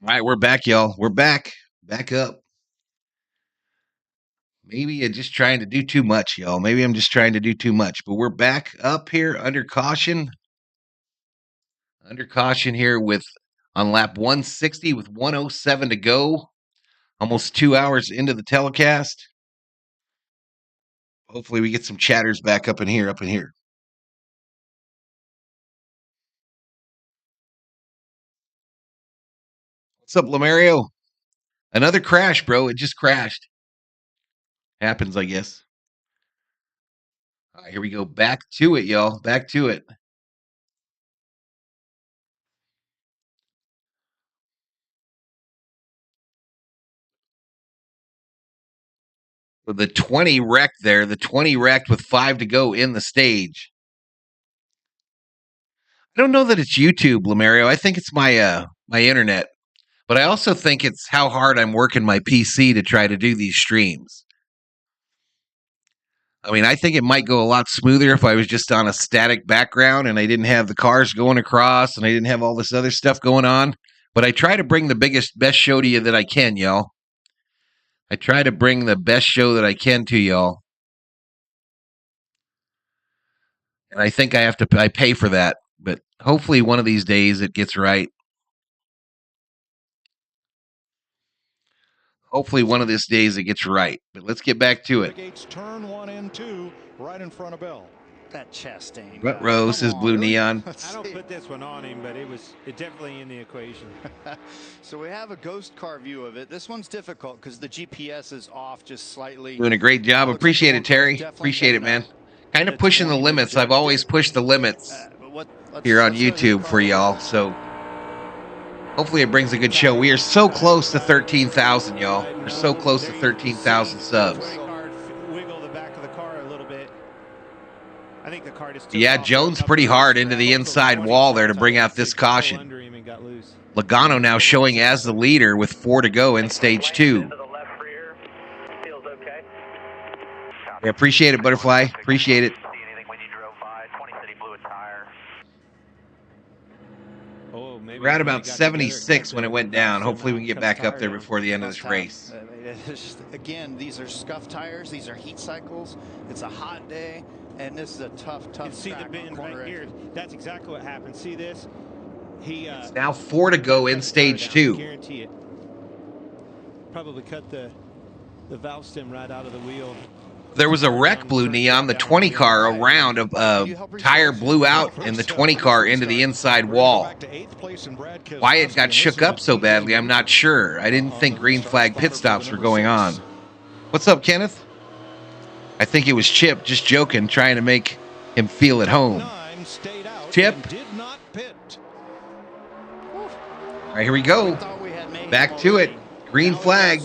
All right, we're back, y'all. We're back. Back up. Maybe you're just trying to do too much, y'all. Maybe I'm just trying to do too much. But we're back up here under caution. Under caution here with on lap 160 with 107 to go. Almost 2 hours into the telecast. Hopefully we get some chatters back up in here, What's up, Lamario? Another crash, bro. It just crashed. Happens, I guess. All right, here we go. Back to it, y'all. Back to it. With the 20 wrecked there. The 20 wrecked with 5 to go in the stage. I don't know that it's YouTube, Lamario. I think it's my my internet. But I also think it's how hard I'm working my PC to try to do these streams. I mean, I think it might go a lot smoother if I was just on a static background and I didn't have the cars going across and I didn't have all this other stuff going on. But I try to bring the best show to you that I can, y'all. I try to bring the best show that I can to y'all. And I think I pay for that. But hopefully one of these days it gets right. Hopefully one of these days it gets right. But let's get back to it. Gates turn 1 and 2 right in front of Bell. That Chastain. Rut Rose is blue neon. I don't put this one on him, but it definitely in the equation. So we have a ghost car view of it. This one's difficult because the GPS is off just slightly. Doing a great job. Appreciate it, Terry. Appreciate it, man. Kind of pushing the limits. I've always pushed the limits here on YouTube for y'all. So hopefully it brings a good show. We are so close to 13,000, y'all. We're so close to 13,000 subs. Wiggle the back of the car a little bit. I think the car just Yeah, Jones pretty hard into the inside wall there to bring out this caution. Logano now showing as the leader with 4 to go in stage 2. I appreciate it, Butterfly. Appreciate it. We're at about 76 when it went down. Hopefully we can get back up there before the end of this race. Again, these are scuff tires. These are heat cycles. It's a hot day, and this is a tough you can see the bend right here. That's exactly what happened. See this? It's now 4 to go in stage 2. Guarantee it. Probably cut the valve stem right out of the wheel. There was a wreck, blue neon. The 20 car around a tire blew out and the 20 car into the inside wall. Why it got shook up so badly, I'm not sure. I didn't think green flag pit stops were going on. What's up, Kenneth? I think it was Chip, just joking, trying to make him feel at home. Chip. All right, here we go. Back to it. Green flag.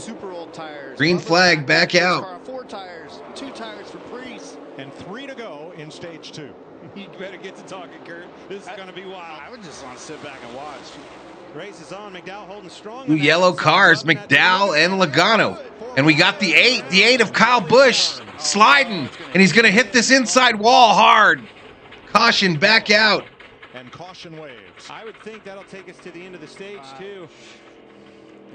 Green flag, back out. 4 tires, 2 tires for Priest. And 3 to go in stage 2. You better get to talking, Kurt. This is going to be wild. I would just want to sit back and watch. Race is on. McDowell holding strong. 2 yellow cars, McDowell and Logano. And we got the 8 of Kyle Busch sliding. And he's going to hit this inside wall hard. Caution, back out. And caution waves. I would think that'll take us to the end of the stage, too.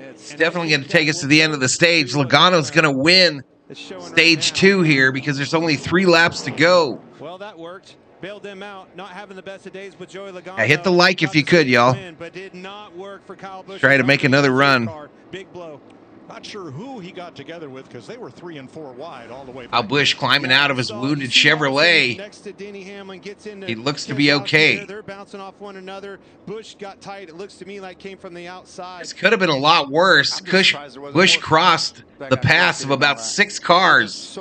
It's definitely going to take us to the end of the stage. Logano's going to win stage 2 here because there's only 3 laps to go. Well, that worked. Bailed them out. Not having the best of days with Joey Logano. Yeah, hit the like if you could, y'all. But did not work for Kyle Busch. Try to make another run. Big blow. Not sure who he got together with because they were 3 and 4 wide all the way back. Kyle Busch climbing out of his wounded Chevrolet. Next to Denny Hamlin gets into He looks to be okay. They're bouncing off one another. Busch got tight. It looks to me like came from the outside. This could have been a lot worse. Busch crossed the pass of about 6 cars.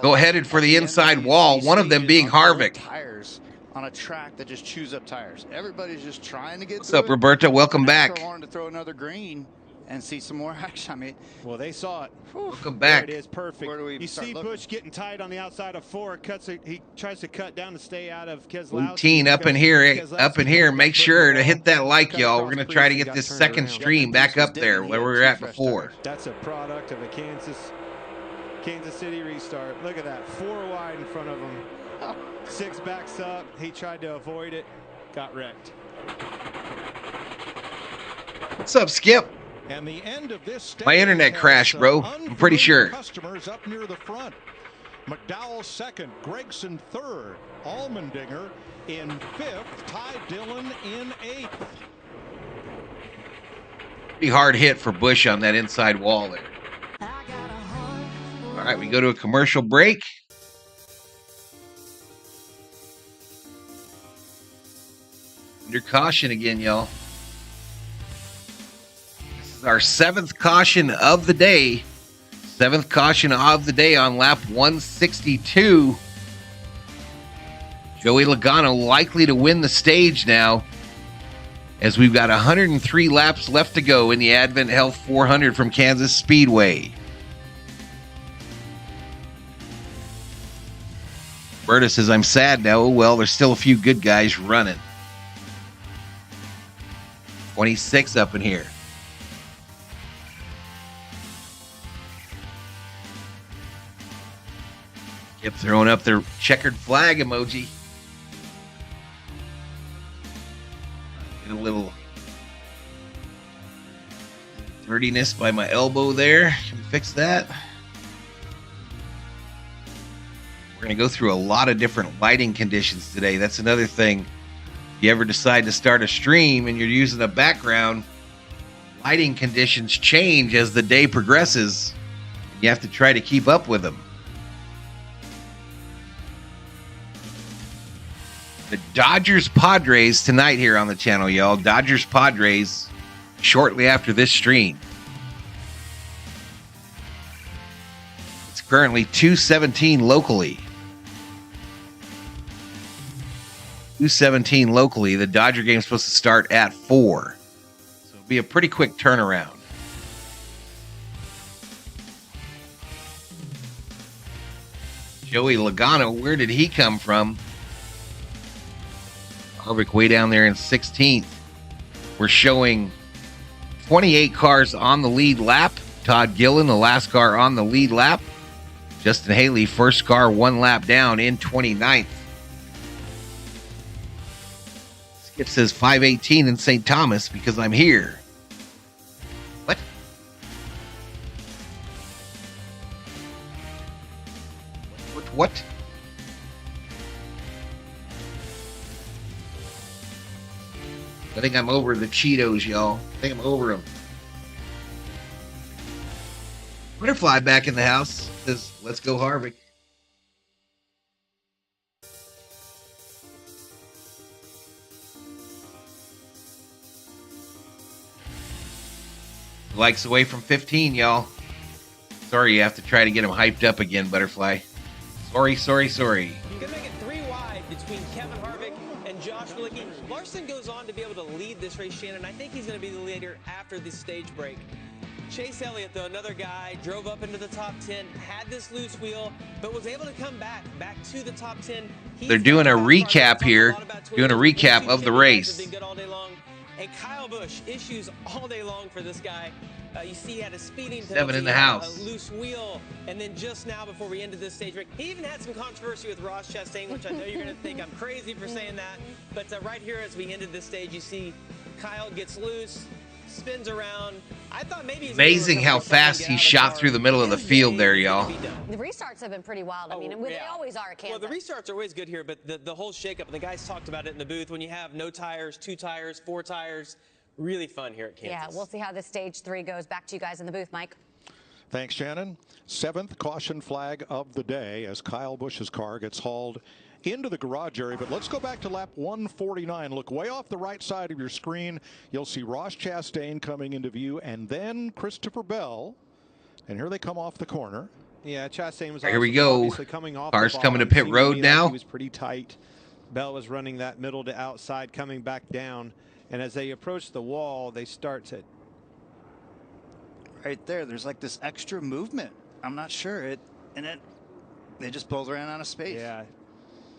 Go headed for the inside wall, one of them being Harvick. On a track that just chews up tires. Everybody's just trying to get What's up, Roberta? Welcome back. I wanted to throw another green and see some more action. I mean, well, they saw it. Welcome back. There it is, perfect. You see Busch getting tight on the outside of 4. He tries to cut down to stay out of Keselowski. Routine up in here. Make sure to hit that like, y'all. We're going to try to get this second stream back up there where we were at before. That's a product of a Kansas City restart. Look at that. 4 wide in front of him. 6 backs up. He tried to avoid it. Got wrecked. What's up, Skip? And the end of this My internet crashed, bro. I'm pretty sure. Customers up near the front. McDowell second, Gregson third, Allmendinger in fifth, Ty Dillon in eighth. Pretty hard hit for Busch on that inside wall there. All right, we go to a commercial break. Under caution again, y'all. This is our 7th caution of the day. 7th caution of the day on lap 162. Joey Logano likely to win the stage now, as we've got 103 laps left to go in the Advent Health 400 from Kansas Speedway. Berta says, I'm sad now. Oh, well, there's still a few good guys running. 26 up in here. Kept throwing up their checkered flag emoji. Get a little dirtiness by my elbow there. Can we fix that? We're going to go through a lot of different lighting conditions today. That's another thing. If you ever decide to start a stream and you're using a background, lighting conditions change as the day progresses. You have to try to keep up with them. The Dodgers Padres tonight here on the channel, y'all. Dodgers Padres shortly after this stream. It's currently 2:17 locally. 2:17 locally. The Dodger game is supposed to start at 4. So it'll be a pretty quick turnaround. Joey Logano, where did he come from? Harvick way down there in 16th. We're showing 28 cars on the lead lap. Todd Gillen, the last car on the lead lap. Justin Haley, first car, 1 lap down in 29th. Skip says 518 in St. Thomas because I'm here. What? What? I think I'm over the Cheetos, y'all. I think I'm over them. Butterfly back in the house says, let's go Harvick. Likes away from 15, y'all. Sorry, you have to try to get him hyped up again, Butterfly. Sorry. Gonna make it 3 wide between Kevin Harvick and Josh Willicke. Larson goes on to be able to lead this race, Shannon. I think he's going to be the leader after this stage break. Chase Elliott, though, another guy, drove up into the top 10, had this loose wheel, but was able to come back to the top 10. They're doing a recap here, doing a recap of the race. And Kyle Busch, issues all day long for this guy. You see he had a speeding penalty, 7 in the house, a loose wheel, and then just now before we ended this stage break, he even had some controversy with Ross Chastain, which I know you're going to think I'm crazy for saying that, but right here as we ended this stage, you see Kyle gets loose, spins around. I thought maybe amazing how fast he shot through the middle of the field there, y'all. The restarts have been pretty wild. I mean, they always are at Kansas. Well, the restarts are always good here, but the whole shakeup, and the guys talked about it in the booth, when you have no tires, 2 tires, 4 tires, really fun here at Kansas. Yeah, we'll see how this stage 3 goes. Back to you guys in the booth, Mike. Thanks, Shannon. 7th caution flag of the day as Kyle Busch's car gets hauled into the garage area. But let's go back to lap 149. Look way off the right side of your screen. You'll see Ross Chastain coming into view, and then Christopher Bell. And here they come off the corner. Yeah, Chastain was here we go. Coming off Cars coming to pit road now. He was pretty tight. Bell was running that middle to outside, coming back down. And as they approach the wall, they start to... Right there, there's like this extra movement. I'm not sure. They just both ran out of space. Yeah.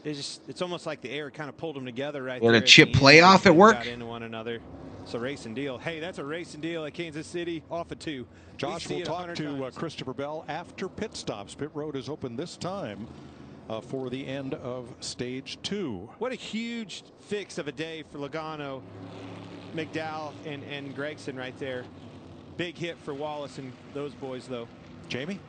It's almost like the air kind of pulled them together right there. Or a chip playoff at work? Got into one another. It's a racing deal. Hey, that's a racing deal at Kansas City. Off of 2. Josh will talk to Christopher Bell after pit stops. Pit road is open this time for the end of stage 2. What a huge fix of a day for Logano. McDowell and Gregson right there. Big hit for Wallace and those boys, though. Jamie?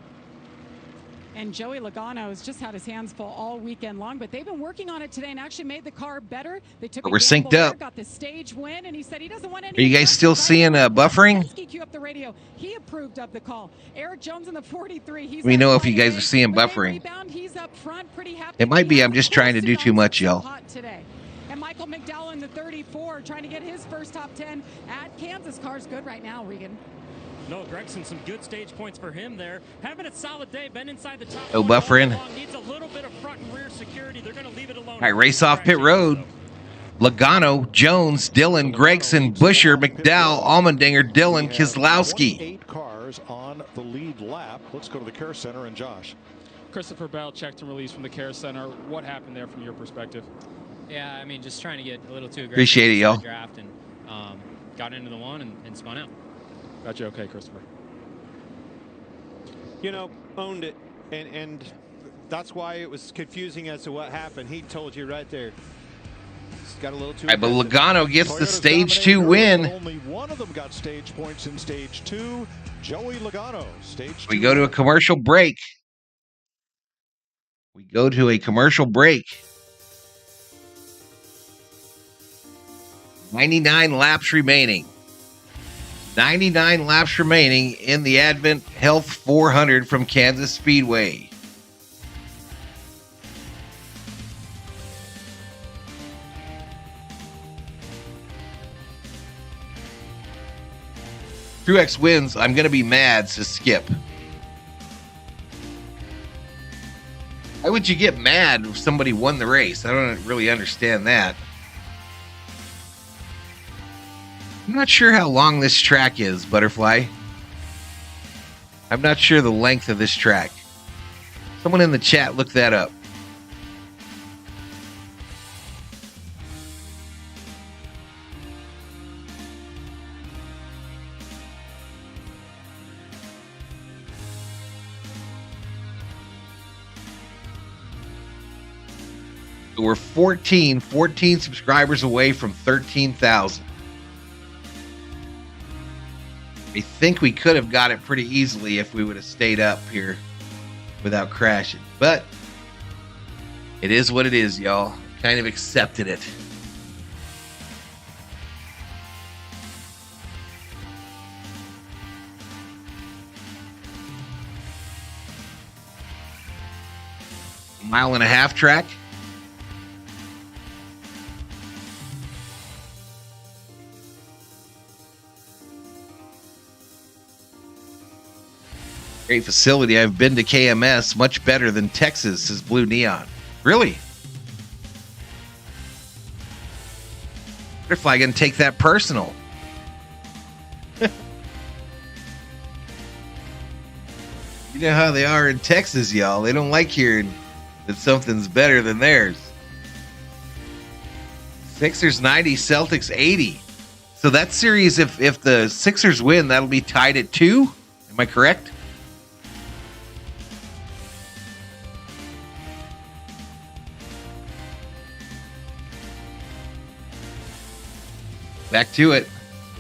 And Joey Logano has just had his hands full all weekend long, but they've been working on it today and actually made the car better. They took We're synced up. Got the stage win, and he said he doesn't want any. Are you guys still seeing buffering? Cue up the radio. He approved of the call. Eric Jones in the 43. He's Let me know if you guys are seeing buffering. He's up front, pretty happy. It might be I'm just trying to do too much, y'all. Today. And Michael McDowell in the 34 trying to get his first top 10 at Kansas. Car's good right now, Regan. No, Gregson, some good stage points for him there. Having a solid day, been inside the top. No buffering. Needs a little bit of front and rear security. They're going to leave it alone. All right, race off pit road. Logano, Jones, Dillon, Gregson, Buscher, McDowell, Allmendinger, Dillon, Keselowski. 8 cars on the lead lap. Let's go to the care center and Josh. Christopher Bell checked and released from the care center. What happened there from your perspective? Yeah, I mean, just trying to get a little too aggressive. Appreciate it, y'all. Draft and got into the one and spun out. Got you okay, Christopher. You know, owned it, and that's why it was confusing as to what happened. He told you right there. Just got a little too. All right, but Logano gets the Toyota's stage 2 dominated, win. but only one of them got stage points in stage 2. Joey Logano, stage 2. We go to a commercial break. 99 laps remaining. 99 laps remaining in the Advent Health 400 from Kansas Speedway. Truex wins. I'm going to be mad, says Skip. Why would you get mad if somebody won the race? I don't really understand that. I'm not sure how long this track is, Butterfly. I'm not sure the length of this track. Someone in the chat look that up. We're 14 subscribers away from 13,000. I think we could have got it pretty easily if we would have stayed up here without crashing. But it is what it is, y'all. Kind of accepted it. Mile and a half track. Great facility. I've been to KMS. Much better than Texas, says Blue Neon. Really? Butterfly gonna take that personal. You know how they are in Texas, y'all. They don't like hearing that something's better than theirs. Sixers 90, Celtics 80. So that series, if the Sixers win, that'll be tied at 2. Am I correct? Back to it.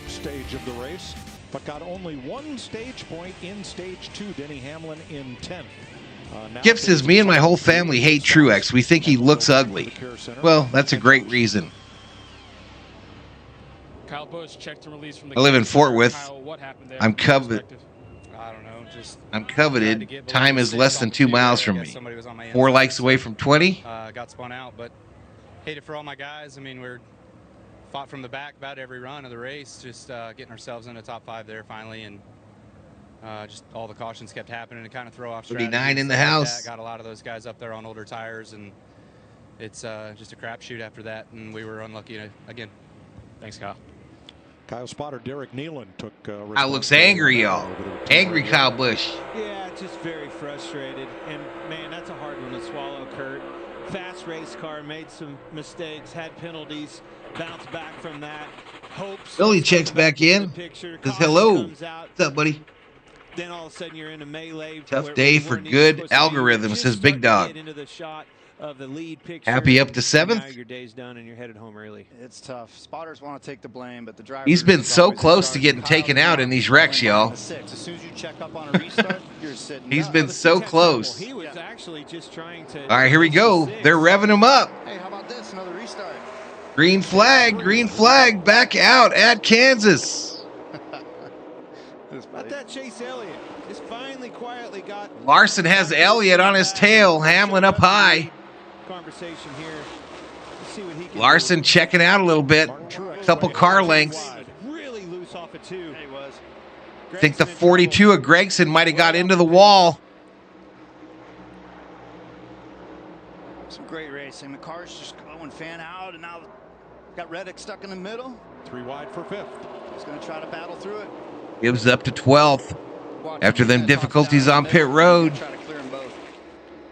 Stage of the race, but got only one stage point in stage 2. Denny Hamlin in 10th. Skip says, me and my whole family hate Truex. We think he looks ugly. Well, that's a great reason. Kyle Busch checked and released from the. I live in Fort Worth. Kyle, what happened there I'm from your coveted. perspective? I don't know. Just I'm coveted. Time is less than 2 miles from me. 4 likes away from 20. Got spun out, but hate it for all my guys. I mean, we're fought from the back about every run of the race, just getting ourselves in the top 5 there finally, and just all the cautions kept happening to kind of throw off. 39 in the house. Got a lot of those guys up there on older tires, and it's just a crapshoot after that, and we were unlucky again. Thanks, Kyle. Kyle spotter Derek Nealon took. Kyle looks angry, y'all. Angry Kyle Busch. Yeah, just very frustrated. And, man, that's a hard one to swallow, Kurt. Fast race car, made some mistakes, had penalties, bounced back from that. Hopes. Billy checks back in. Says, hello. What's up, buddy? Then all of a sudden you're in a melee. Tough day for good algorithm, says Big Dog. Into the shot. of the lead picture. Happy up to 7th. Now your day's done and you're headed home early. It's tough. Spotters want to take the blame, but the driver. He's been so close to getting taken out in these wrecks, y'all. As soon as you check up on a restart, you're sitting. He's been so close. He was actually just trying to. All right, here we go. They're revving him up. Hey, how about this? Another restart. Green flag, back out at Kansas. About that Chase Elliott just finally quietly got. Larson has Elliott on his tail, Hamlin up high. Conversation here. Let's see what he can Larson checking out a little bit. Couple car lengths. Really loose off of 2. He was. I think the 42 of Gregson might have got into the wall. Some great racing. The car's just going fan out, and now got Reddick stuck in the middle. 3 wide for 5th. He's going to try to battle through it. Gives up to 12th. After them difficulties on pit road.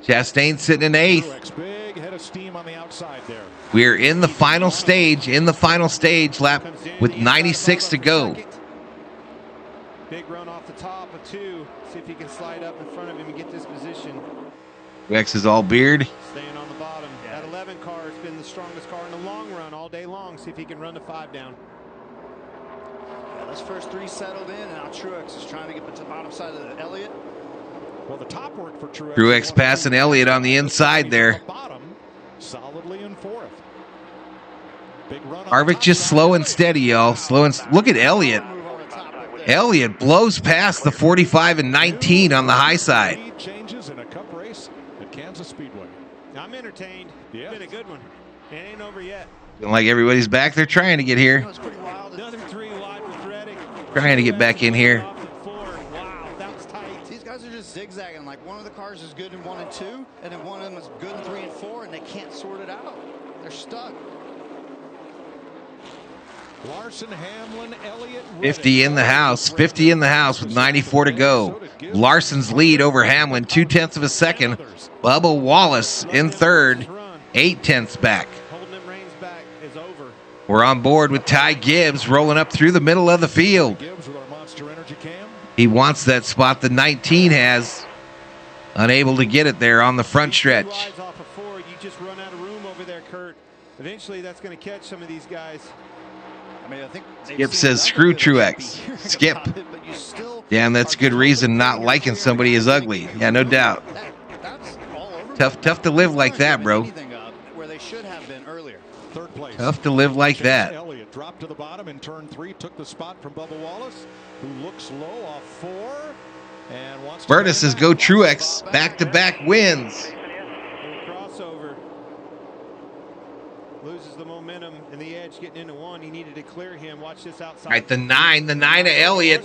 Chastain sitting in 8th. Big head of steam on the outside there. We're in the final stage, lap with 96 to go. Big run off the top of 2. See if he can slide up in front of him and get this position. Rex is all beard. Staying on the bottom. That 11 car has been the strongest car in the long run all day long. See if he can run the 5 down. Yeah, those first 3 settled in, and now Truex is trying to get to the bottom side of the Elliott. Well, the top work for Truex. Truex passing Elliott on the inside there. Bottom, solidly in 4th. Big run. Harvick just slow and steady, y'all. Look at Elliott. Elliott blows past the 45 and 19 on the high side. Changes in a cup race at Kansas Speedway. I'm entertained. Yeah. It's been a good one. It ain't over yet. Feeling like everybody's back there trying to get here. Another 3 wide with Reddick. Trying to get back in here. Wow, that was tight. These guys are just zigzagging. Like one of the cars is good in 1 and 2, and then one of them is good in 3 and 4, and they can't sort it out. They're stuck. Larson, Hamlin, Elliott, 50 in the house. 50 in the house with 94 to go. Larson's lead over Hamlin, 0.2 of a second. Bubba Wallace in 3rd, 0.8 back. Holding them reins back is over. We're on board with Ty Gibbs rolling up through the middle of the field. He wants that spot the 19 has. Unable to get it there on the front stretch. Off of 4, you just run out of room over there, Kurt. Eventually, that's going to catch some of these guys. I mean, I think Skip says, screw Truex. Skip. Damn, that's good reason not liking somebody is ugly. Yeah, no doubt. Tough to live like that, bro. Where they should have been earlier. 3rd place. Tough to live like that. Elliott dropped to the bottom in turn 3, took the spot from Bubba Wallace, who looks low off 4 and wants to. Berta says, go Truex. Back-to-back wins. Crossover. Loses the momentum and the edge getting into 1. He needed to clear him. Watch this outside. All right, the 9 of Elliott.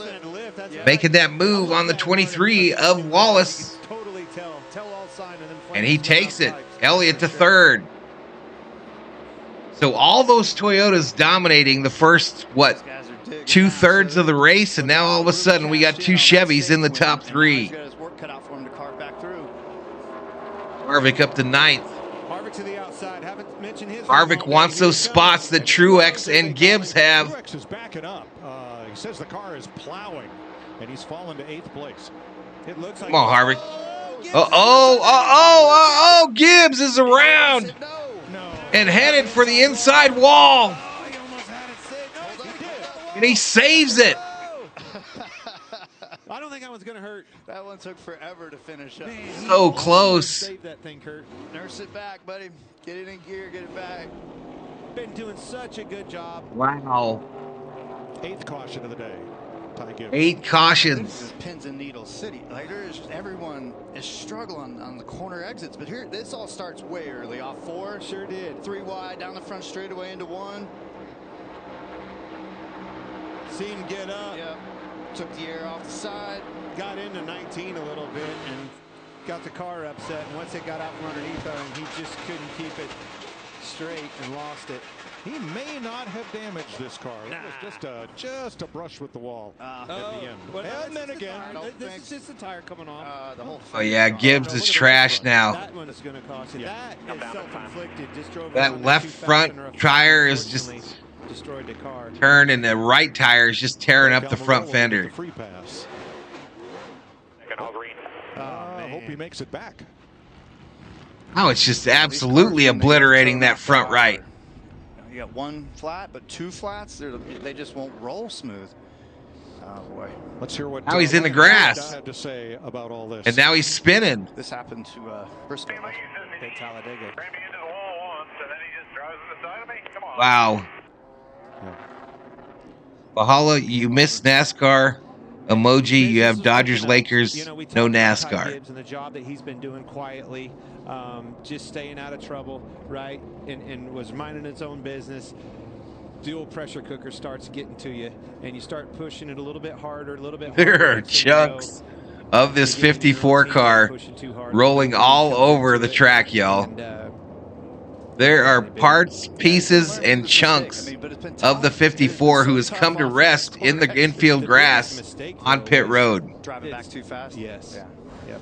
Making that move on the 23 of Wallace. Totally tell all sign of them. And he takes it. Elliott to 3rd. So all those Toyotas dominating the first, 2/3 of the race, and now all of a sudden we got 2 Chevys in the top 3. Harvick up to 9th. Harvick to the outside. Haven't mentioned his. Harvick wants those spots that Truex and Gibbs have. Truex is backing up. He says the car is plowing, and he's fallen to 8th place. It looks like. Come on, Harvick. Gibbs is around and headed for the inside wall. And he saves it. I don't think that one's going to hurt. That one took forever to finish up. So close. Save that thing, Kurt. Nurse it back, buddy. Get it in gear, get it back. Been doing such a good job. Wow. 8th caution of the day. Ty Gibbs. 8 cautions. This is pins and needles city. Like everyone is struggling on the corner exits, but here this all starts way early. Off 4, sure did. 3 wide down the front straightaway into 1. See him get up. Yep. Took the air off the side. Got into 19 a little bit and got the car upset. And once it got out from underneath him, he just couldn't keep it straight and lost it. He may not have damaged this car. It was just a brush with the wall at the end. And then again, this is just the tire coming off. Oh yeah, Gibbs is trash now. That one is going to cost you. That is self-inflicted. Just drove that left front tire is just destroyed the car. Turned, and the right tire is just tearing up the front fender. Free pass. I hope he makes it back. Oh, it's just absolutely obliterating that front right. You got one flat, but two flats, they just won't roll smooth. Oh boy. Let's hear what now he's in the grass. had to say about all this. And now he's spinning. This happened to Bristol. Talladega. Wow. Valhalla, you missed NASCAR. Emoji, you have Dodgers, Lakers, no NASCAR. And the job that he's been doing quietly, just staying out of trouble, right? And was minding his own business. The old pressure cooker starts getting to you, and you start pushing it a little bit harder, a little bit harder. There are chunks of this 54 car rolling all over the track, y'all. There are parts, pieces, and chunks of the 54 who has come to rest in the infield grass on pit road. Driving back too fast? Yes. Yeah. Yep.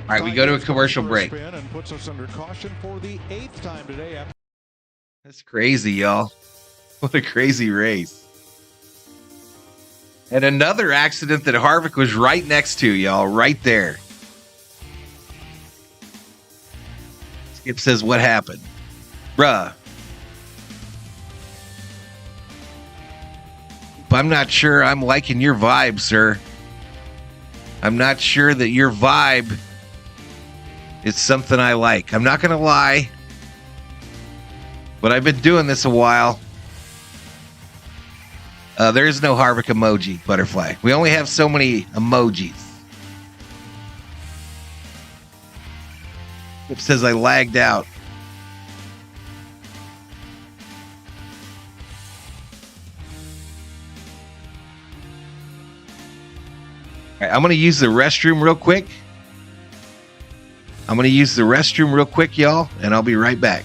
All right, we go to a commercial break. And puts us under caution for the 8th time today. That's crazy, y'all. What a crazy race. And another accident that Harvick was right next to, y'all, right there. Skip says, what happened? Bruh. I'm not sure I'm liking your vibe, sir. I'm not sure that your vibe is something I like. I'm not going to lie. But I've been doing this a while. There is no Harvick emoji, Butterfly. We only have so many emojis. It says I lagged out. All right, I'm going to use the restroom real quick. Y'all, and I'll be right back.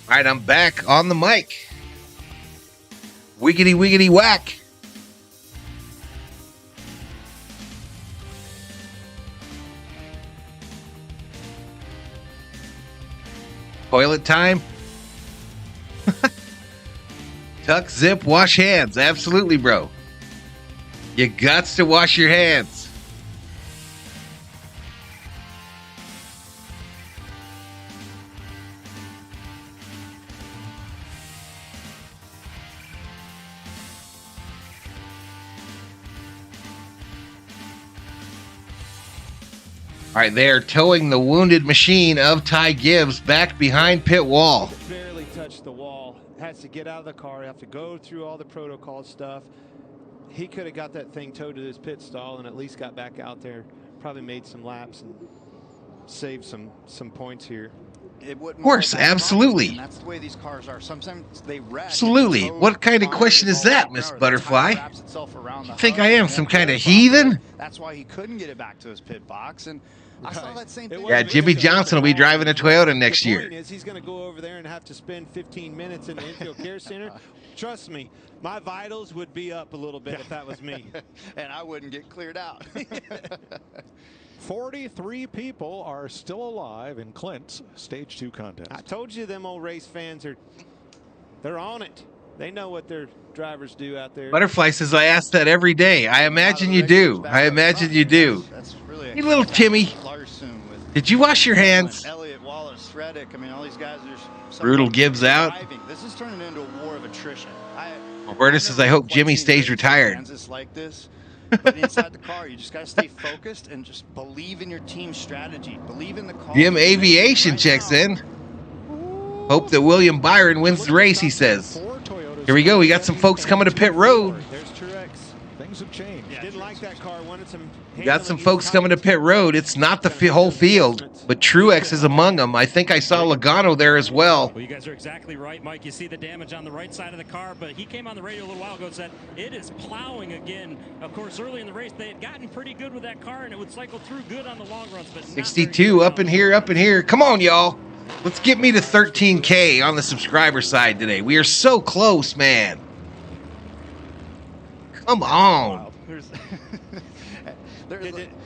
All right, I'm back on the mic. Wiggity, wiggity, whack. Toilet time? Tuck, zip, wash hands. Absolutely, bro. You gots to wash your hands. All right, they are towing the wounded machine of Ty Gibbs back behind pit wall. Barely touched the wall. Has to get out of the car. Have to go through all the protocol stuff. He could have got that thing towed to his pit stall and at least got back out there. Probably made some laps and saved some points here. Of course, absolutely. That's the way these cars are. Sometimes they wreck. Absolutely. What kind of question is that, Miss Butterfly? You think I am some kind of heathen? That's why he couldn't get it back to his pit box. And I saw that same thing. Yeah, Jimmy Johnson will be driving a Toyota next The year. point is he's going to go over there and have to spend 15 minutes in the infield care center. Trust me, my vitals would be up a little bit if that was me. And I wouldn't get cleared out. 43 people are still alive in Clint's Stage 2 contest. I told you them old race fans they're on it. They know what their drivers do out there. Butterfly says, I ask that every day. I imagine you do. I imagine you do. That's really Hey, little Timmy. Did you wash your hands? Elliott, Wallace, Reddick. I mean, all these guys are Brutal Gibbs out. This is turning into a war of attrition. Alberta says, I hope Jimmy stays retired. Kansas like this. But inside the car, you just got to stay focused and just believe in your team's strategy. Believe in the car. Jim Aviation checks in. Hope that William Byron wins the race, he says. Here we go. We got some folks coming to pit road. There's Truex. Things have changed. Didn't like that car. Wanted some. We got some folks coming to pit road. It's not the whole field, but Truex is among them. I think I saw Logano there as well. Well, you guys are exactly right, Mike. You see the damage on the right side of the car, but he came on the radio a little while ago and said it is plowing again. Of course, early in the race, they had gotten pretty good with that car, and it would cycle through good on the long runs. But 62 up in here, up in here. Come on, y'all. Let's get me to 13K on the subscriber side today. We are so close, man. Come on.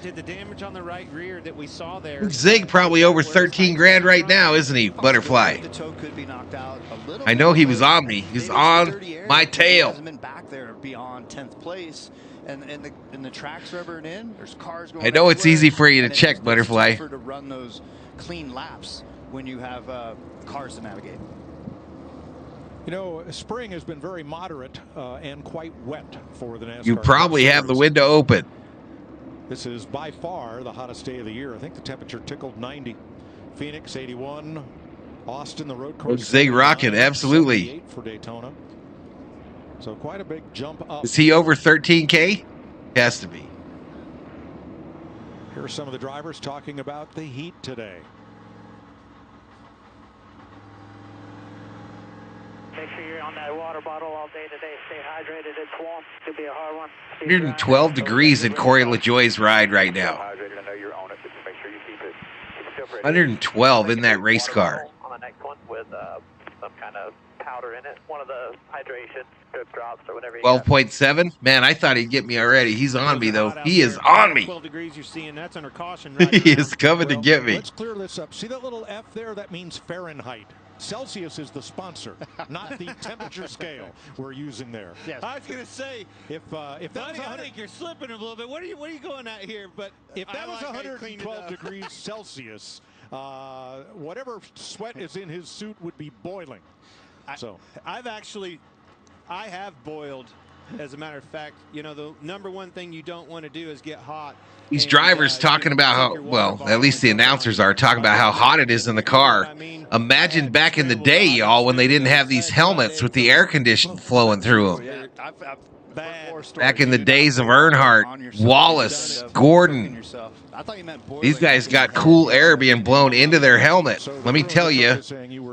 Did the damage on the right rear that we saw there? Zig probably over 13 grand right now, isn't he, Butterfly? The toe could be knocked out a little I know bit, he was but on me. He's on my He tail. hasn't been back there beyond 10th place. And the track's rubbering in. There's cars going. I know it's everywhere, easy for you to and check, it's Butterfly. tougher to run those clean laps when you have cars to navigate. You know, spring has been very moderate and quite wet for the NASCAR. You probably have the window open. This is by far the hottest day of the year. I think the temperature tickled 90. Phoenix 81. Austin, the road course. Zig Rocket, absolutely. 78 for Daytona. So quite a big jump up. Is he over 13K? Has to be. Here are some of the drivers talking about the heat today. Make sure you're on that water bottle all day today. Stay hydrated. It's warm. Could be a hard one. 112 degrees in Corey LaJoie's ride right now. 112 in that race car. On the next one with some kind of powder in it. One of the hydration drip drops or whatever. 12.7? Man, I thought he'd get me already. He's on me, though. He is on me. 12 degrees you're seeing. That's under caution right He now. is coming to get me. Let's clear this up. See that little F there? That means Fahrenheit. Celsius is the sponsor, not the temperature scale we're using there. Yes. I was going to say, if that was I think you're slipping a little bit. What are you going at here? But if that was 112 degrees Celsius, whatever sweat is in his suit would be boiling. I have boiled. As a matter of fact, you know, the number one thing you don't want to do is get hot. These drivers talking about how, well, at least the announcers are talking about how hot it is in the car. Imagine back in the day, y'all, when they didn't have these helmets with the air conditioning flowing through them. Back in the days of Earnhardt, Wallace, Gordon. These guys got cool air being blown into their helmet. Let me tell you,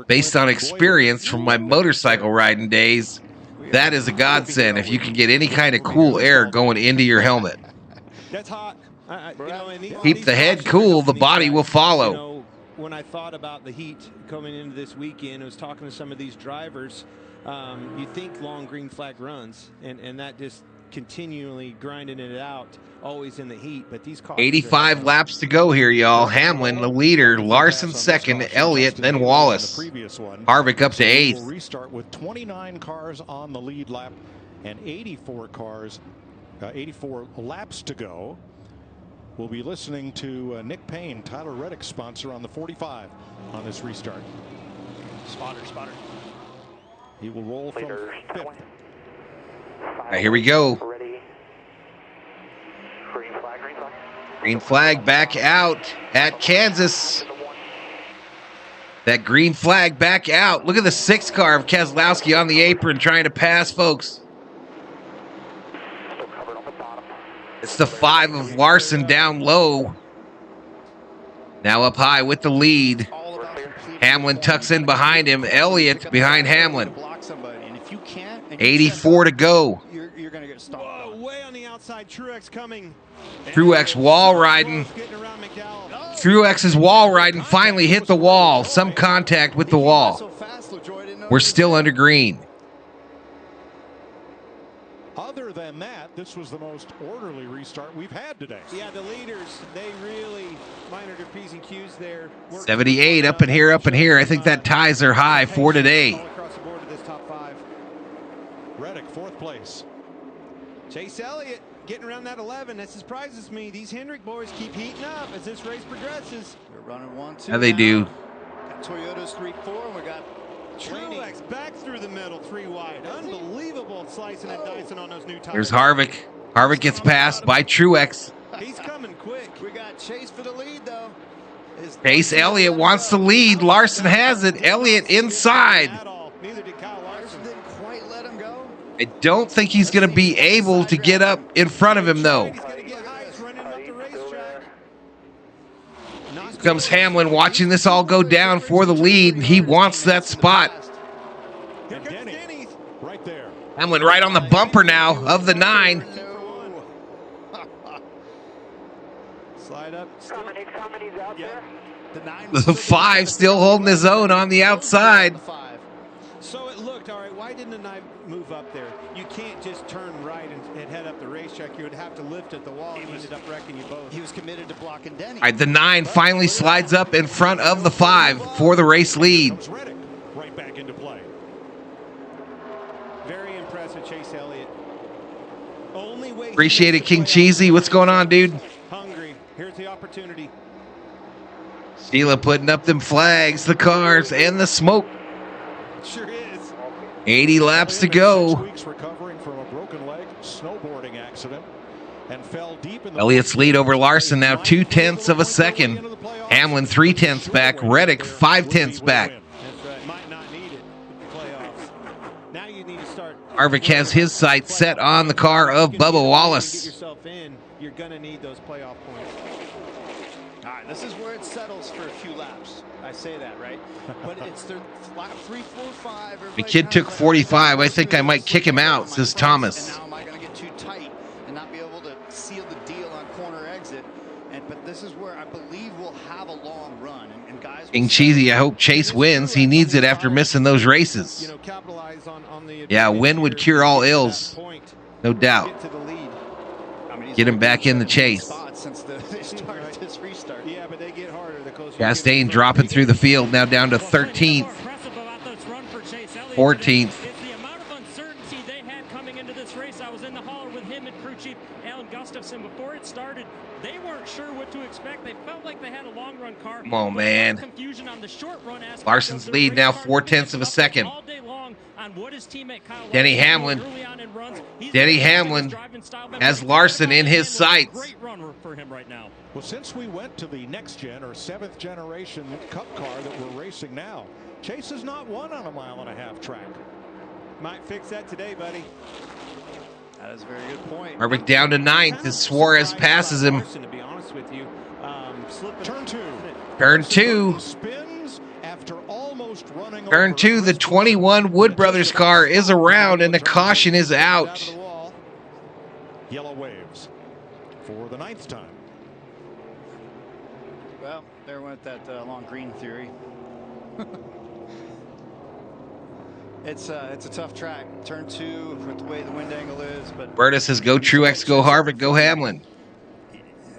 based on experience from my motorcycle riding days, that is a godsend if you can get any kind of cool air going into your helmet. That's hot. Keep the head cool, the body will follow. You know, when I thought about the heat coming into this weekend, I was talking to some of these drivers. You think long green flag runs, and that just continually grinding it out, always in the heat. But these cars 85 laps to go here, y'all. Hamlin, the leader. Larson second. Elliott, then Wallace. Harvick up to 8th. We'll restart with 29 cars on the lead lap and 84 laps to go. We'll be listening to Nick Payne, Tyler Reddick's sponsor, on the 45 on this restart. Spotter. He will roll from 5th. All right, here we go. Ready. Green flag. Green flag back out at Kansas. That green flag back out. Look at the 6 car of Keselowski on the apron trying to pass, folks. It's the 5 of Larson down low. Now up high with the lead. Hamlin tucks in behind him. Elliott behind Hamlin. if you can't, and 84 to go. you're going to get stopped. Whoa, way on the outside. Truex coming. Truex wall riding. Truex's wall riding finally hit the wall. Some contact with the wall. We're still under green. Other than that, this was the most orderly restart we've had today. Yeah, the leaders, they really minor their P's and Q's there. 78 up in here, up in here. I think that ties their high for today. All across the board to this top 5. Reddick, 4th place. Chase Elliott getting around that 11. That surprises me. These Hendrick boys keep heating up as this race progresses. They're running 1-2. Yeah, they do. Got Toyota's 3-4, and we got Truex back through the middle, 3 wide. Unbelievable slicing and dicing on those new tires. There's Harvick. Harvick gets passed by Truex. He's coming quick. We got Chase for the lead, though. Chase Elliott wants to lead. Larson has it. Elliott inside. Neither did Kyle Larson. Didn't quite let him go. I don't think he's going to be able to get up in front of him, though. Comes Hamlin watching this all go down for the lead. He wants that spot. Right there. Hamlin right on the bumper now of the 9. Slide up. The 5 still holding his own on the outside. So it looked all right. Why didn't the 9 move up there? You can't just turn right and head up the racetrack. You would have to lift at the wall. He ended up wrecking you both. He was committed to blocking Denny. All right, the 9 finally slides up in front of the 5 for the race lead. Right back into play. Very impressive, Chase Elliott. Only way. Appreciate it, King Cheesy. What's going on, dude? Hungry. Here's the opportunity. Sheila putting up them flags, the cars, and the smoke. Sure is. 80 laps to go. Recovering from a broken leg snowboarding accident and fell deep in the Elliott's lead over Larson now 0.2 of a second. Hamlin 0.3 back. Reddick 0.5 back. That's right. Might not need it with the playoffs. Now you need to start. Harvick has his sights set on the car of Bubba Get Wallace. yourself in. You're gonna need those playoff points. All right, this is where it settles for a few laps. I say that, right? But it's their lap 3, 4, 5. The kid took 45. I think I might kick him out, says Thomas. And now am I going to get too tight and not be able to seal the deal on corner exit? But this is where I believe we'll have a long run. And guys, King Cheesy, I hope Chase wins. He needs it after missing those races. You know, capitalize on the Yeah, win would cure all ills. No doubt. Get to the lead. Get him back in the chase. Since they started this restart. Yeah, but they get harder the closer. Chastain dropping through the field now down to 13th, 14th. It's the amount of uncertainty they had coming into this race. I was in the hauler with him and crew chief Alan Gustafson before it started. They weren't sure what to expect. They felt like they had a long run car. Come on, man. Confusion on the short run aspect. Larson's lead now 0.4 of a second. All day long on what his teammate Kyle Denny Larson Hamlin. early on in runs. Denny Hamlin has Larson in his sights. Great run for him right now. Well, since we went to the next gen or 7th generation Cup car that we're racing now, Chase has not won on a 1.5-mile track. Might fix that today, buddy. That is a very good point. Harvick down to 9th as Suarez passes him. To be honest with you, Turn 2. Turn 2. Spins after almost running Turn 2, the 21 Wood Brothers car is around and the caution is out. Yellow waves for the 9th time. Well, there went that long green theory. It's a tough track. Turn 2 with the way the wind angle is, but Berta says go Truex, go Harvick, go Hamlin.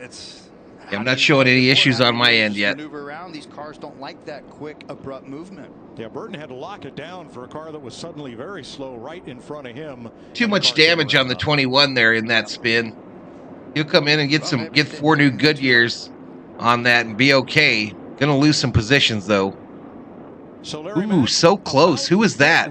it's. I'm not showing any issues on my end yet. Maneuver around. These cars don't like that quick, abrupt movement. Yeah, Burton had to lock it down for a car that was suddenly very slow right in front of him. Too much damage on the 21 there in that spin. He'll come in and get 4 new Goodyears on that and be okay. Gonna lose some positions though. Ooh, so close. Who was that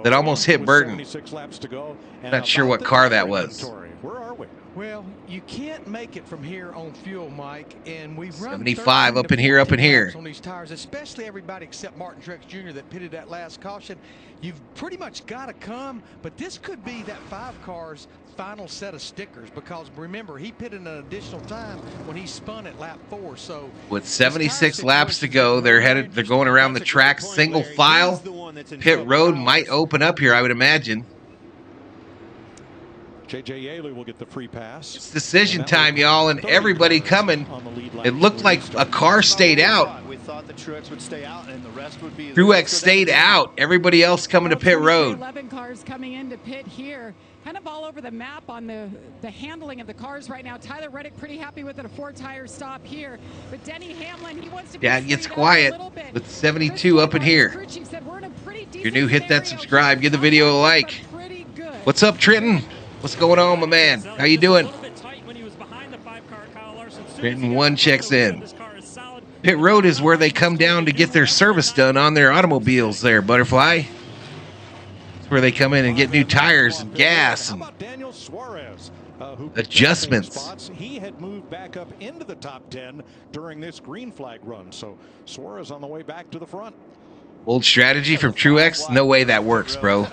almost hit Burton? Laps to go, Not sure what car that was. Where are we? Well, you can't make it from here on fuel, Mike, and we've run 75 up in here, up in here. on these tires, especially everybody except Martin Truex Jr. that pitted that last caution. You've pretty much got to come, but this could be that 5 car's final set of stickers because remember, he pitted an additional time when he spun at lap 4. So with 76 laps to go, they're going around the track single file. Pit road might open up here, I would imagine. J.J. Yaley will get the free pass. It's decision time, y'all, and everybody coming. It looked like a car stayed out. We thought the Truex would stay out, and the rest would be. Truex stayed out. Everybody else coming to pit road. 11 cars coming into pit here. Kind of all over the map on the handling of the cars right now. Tyler Reddick pretty happy with it, a 4-tire stop here. But Denny Hamlin, he wants to be Dad gets quiet with 72 up in here. If you're new, hit that subscribe. Give the video a like. What's up, Trenton? What's going on, my man? How you doing? Trenton 1 checks in. Pit road is where they come down to get their service done on their automobiles there, Butterfly. It's where they come in and get new tires and gas and adjustments. He had moved back up into the top 10 during this green flag run, so Suarez on the way back to the front. Old strategy from Truex? No way that works, bro.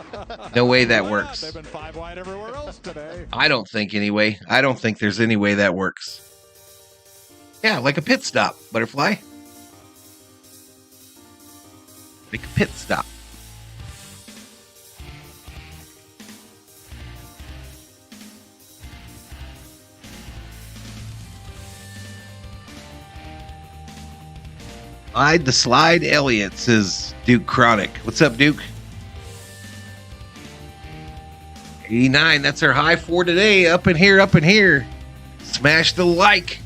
No way that works. They've been 5 wide everywhere else today. I don't think anyway. I don't think there's any way that works. Yeah, like a pit stop, Butterfly. Like a pit stop. Slide the slide, Elliott, says Duke Chronic. What's up, Duke? 89, that's our high for today. Up in here, up in here. Smash the like.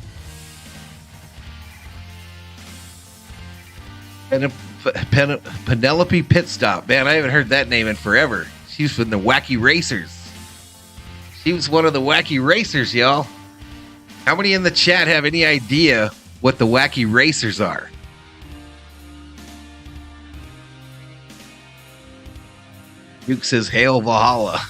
And Penelope Pit Stop. Man, I haven't heard that name in forever. She's from the Wacky Racers. She was one of the Wacky Racers, y'all. How many in the chat have any idea what the Wacky Racers are? Duke says, Hail Valhalla.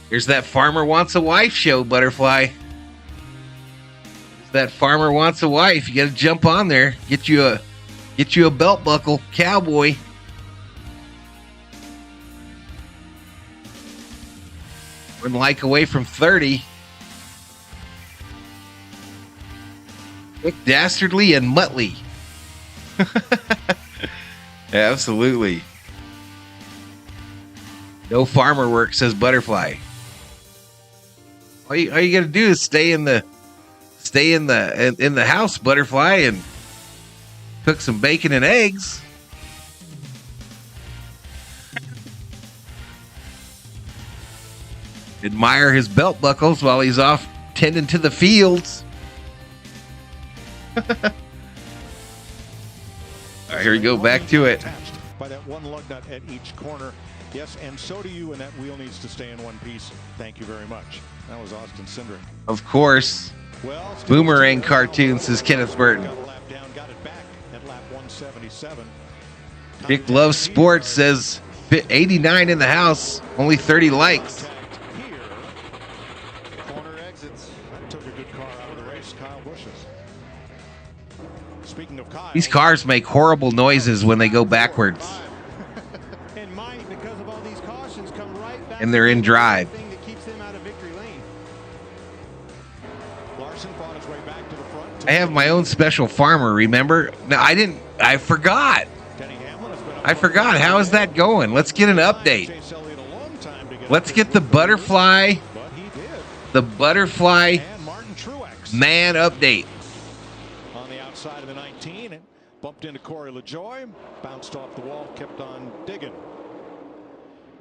Here's that Farmer Wants a Wife show, Butterfly. Here's that Farmer Wants a Wife. You got to jump on there. Get you a belt buckle, cowboy. One like away from 30. Quick, Dastardly, and Muttley. Absolutely. No farmer work, says Butterfly. All you got to do is stay in the house, Butterfly, and cook some bacon and eggs. Admire his belt buckles while he's off tending to the fields. All right, here we go. Back to it. By that one lug nut at each corner. Yes, and so do you, and that wheel needs to stay in one piece. Thank you very much. That was Austin Cindric. Of course. Well, Boomerang cartoon, says Kenneth Burton. Got a lap down, got it back at lap 177. Dick Loves Sports says 89 in the house, only 30 likes. Corner exits. That took a good car out of the race. Kyle Busch's. Speaking of Kyle, These cars make horrible noises when they go backwards. And Mike, because of all these cautions, come right back. And they're in drive. Thing that keeps them out of victory lane. Larson fought his way back to the front. I have my own special farmer, remember? No, I didn't. I forgot. I forgot. How is that going? Let's get an update. Let's get the butterfly. The butterfly man update. On the outside of the 19, and bumped into Corey LaJoie, bounced off the wall, kept on digging.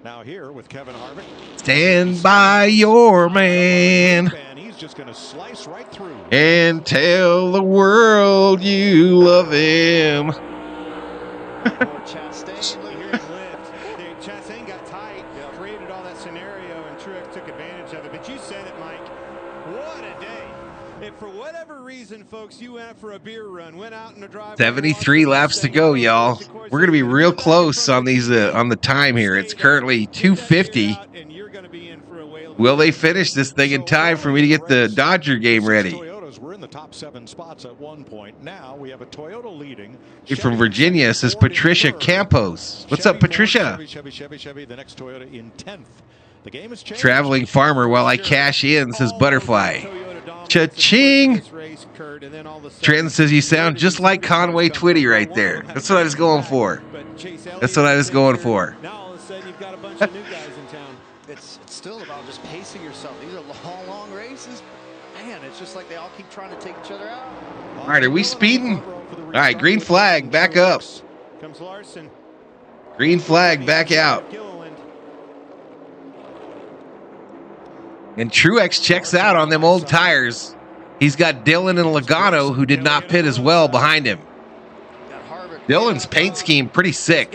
Now here with Kevin Harvick. Stand by your man. And he's just going to slice right through. And tell the world you love him. Chastain, look, here's lift. Dude, Chastain got tight, created all that scenario, and Truex took advantage of it. But you said it, Mike. What a day. If for whatever reason, folks, you went for a beer run, went out in the driveway, 73 laps to go, y'all. We're going to be real close on these on the time here. It's currently 2:50. Will they finish this thing in time for me to get the Dodger game ready? Toyotas were in the top 7 spots at one point. Now we have a Toyota leading. From Virginia says Patricia Campos. What's up, Patricia? Chevy, the next Toyota in 10th. The game is changed. Traveling farmer while I cash in, says Butterfly. Cha-ching! Trent says you sound just like Conway Twitty right there. That's what I was going for. That's what I was going for. Now all of a sudden you've got a bunch of new guys in town. It's still about just pacing yourself. These are long races. Man, it's just like they all keep trying to take each other out. All right, are we speeding? All right, green flag, back up. Comes Larson. Green flag, back out. And Truex checks out on them old tires. He's got Dillon and Logano, who did not pit as well, behind him. Dillon's paint scheme pretty sick.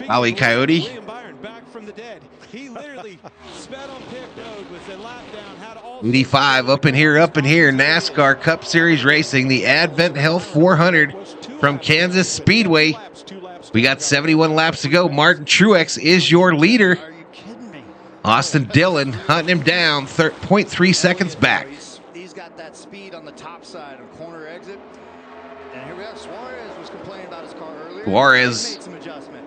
Ali Coyote. He literally sped on pit road with the lap down, had all 85 up in here. NASCAR Cup Series Racing, the Advent Health 400 from Kansas Speedway. We got 71 laps to go. Martin Truex is your leader. Are you kidding me? Austin Dillon hunting him down 0.3 seconds back. He's got that speed on the top side of corner exit. And here we have Suarez was complaining about his car earlier. Suarez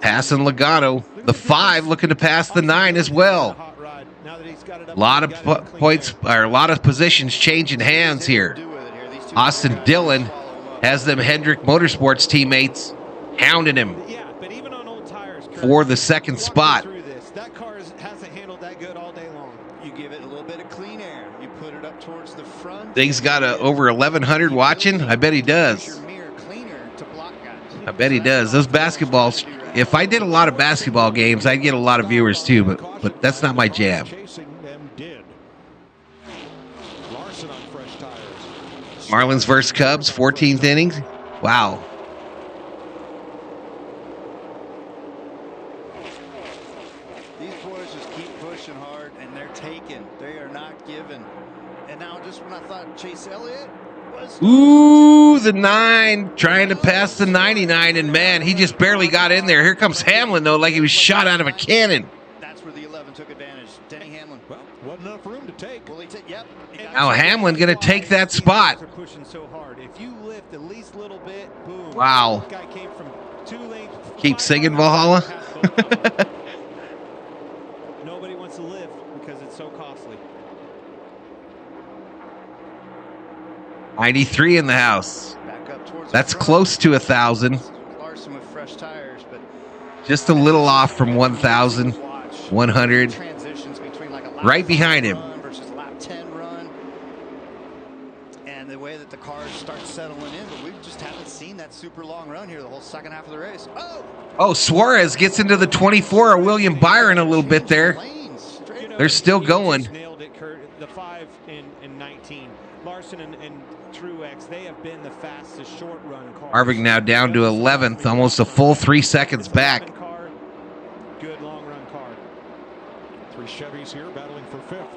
passing Logano. The 5 looking to pass the 9 as well. A lot of points, or a lot of positions changing hands here. Austin Dillon has them Hendrick Motorsports teammates hounding him for the second spot. That car hasn't handled that good all day long. You give it a little bit of clean air. You put it up towards the front. Thing's got over 1,100 watching. I bet he does. I bet he does. Those basketballs. If I did a lot of basketball games, I'd get a lot of viewers too. But that's not my jam. Marlins versus Cubs, 14th inning. Wow. These boys just keep pushing hard, and they're taking. They are not giving. And now, just when I thought Chase Elliott was... Ooh, the 9 trying to pass the 99, and man, he just barely got in there. Here comes Hamlin, though, like he was shot out of a cannon. That's where the 11 took advantage. Denny Hamlin. Well, wasn't enough room to take. Yep. Now Hamlin going to take that spot. They're pushing so hard. If you lift at least a little bit, boom. Wow. This guy came from 2 lanes. Keep singing Valhalla. Nobody wants to lift because it's so costly. 93 in the house. That's close to 1,000. Larson with fresh tires, but just a little off from 1,100. Right behind him. Versus lap 10 run. And the way that the cars start settling in, but we just haven't seen that super long run here the whole second half of the race. Oh, Suarez gets into the 24 of William Byron a little bit there. They're still going. Nailed it, Kurt. The 5 and 19. Larson and Truex, they have been the fastest short run cars. Harvick now down to 11th, almost a full 3 seconds back. Good long run car. 3 Chevys here battling for 5th.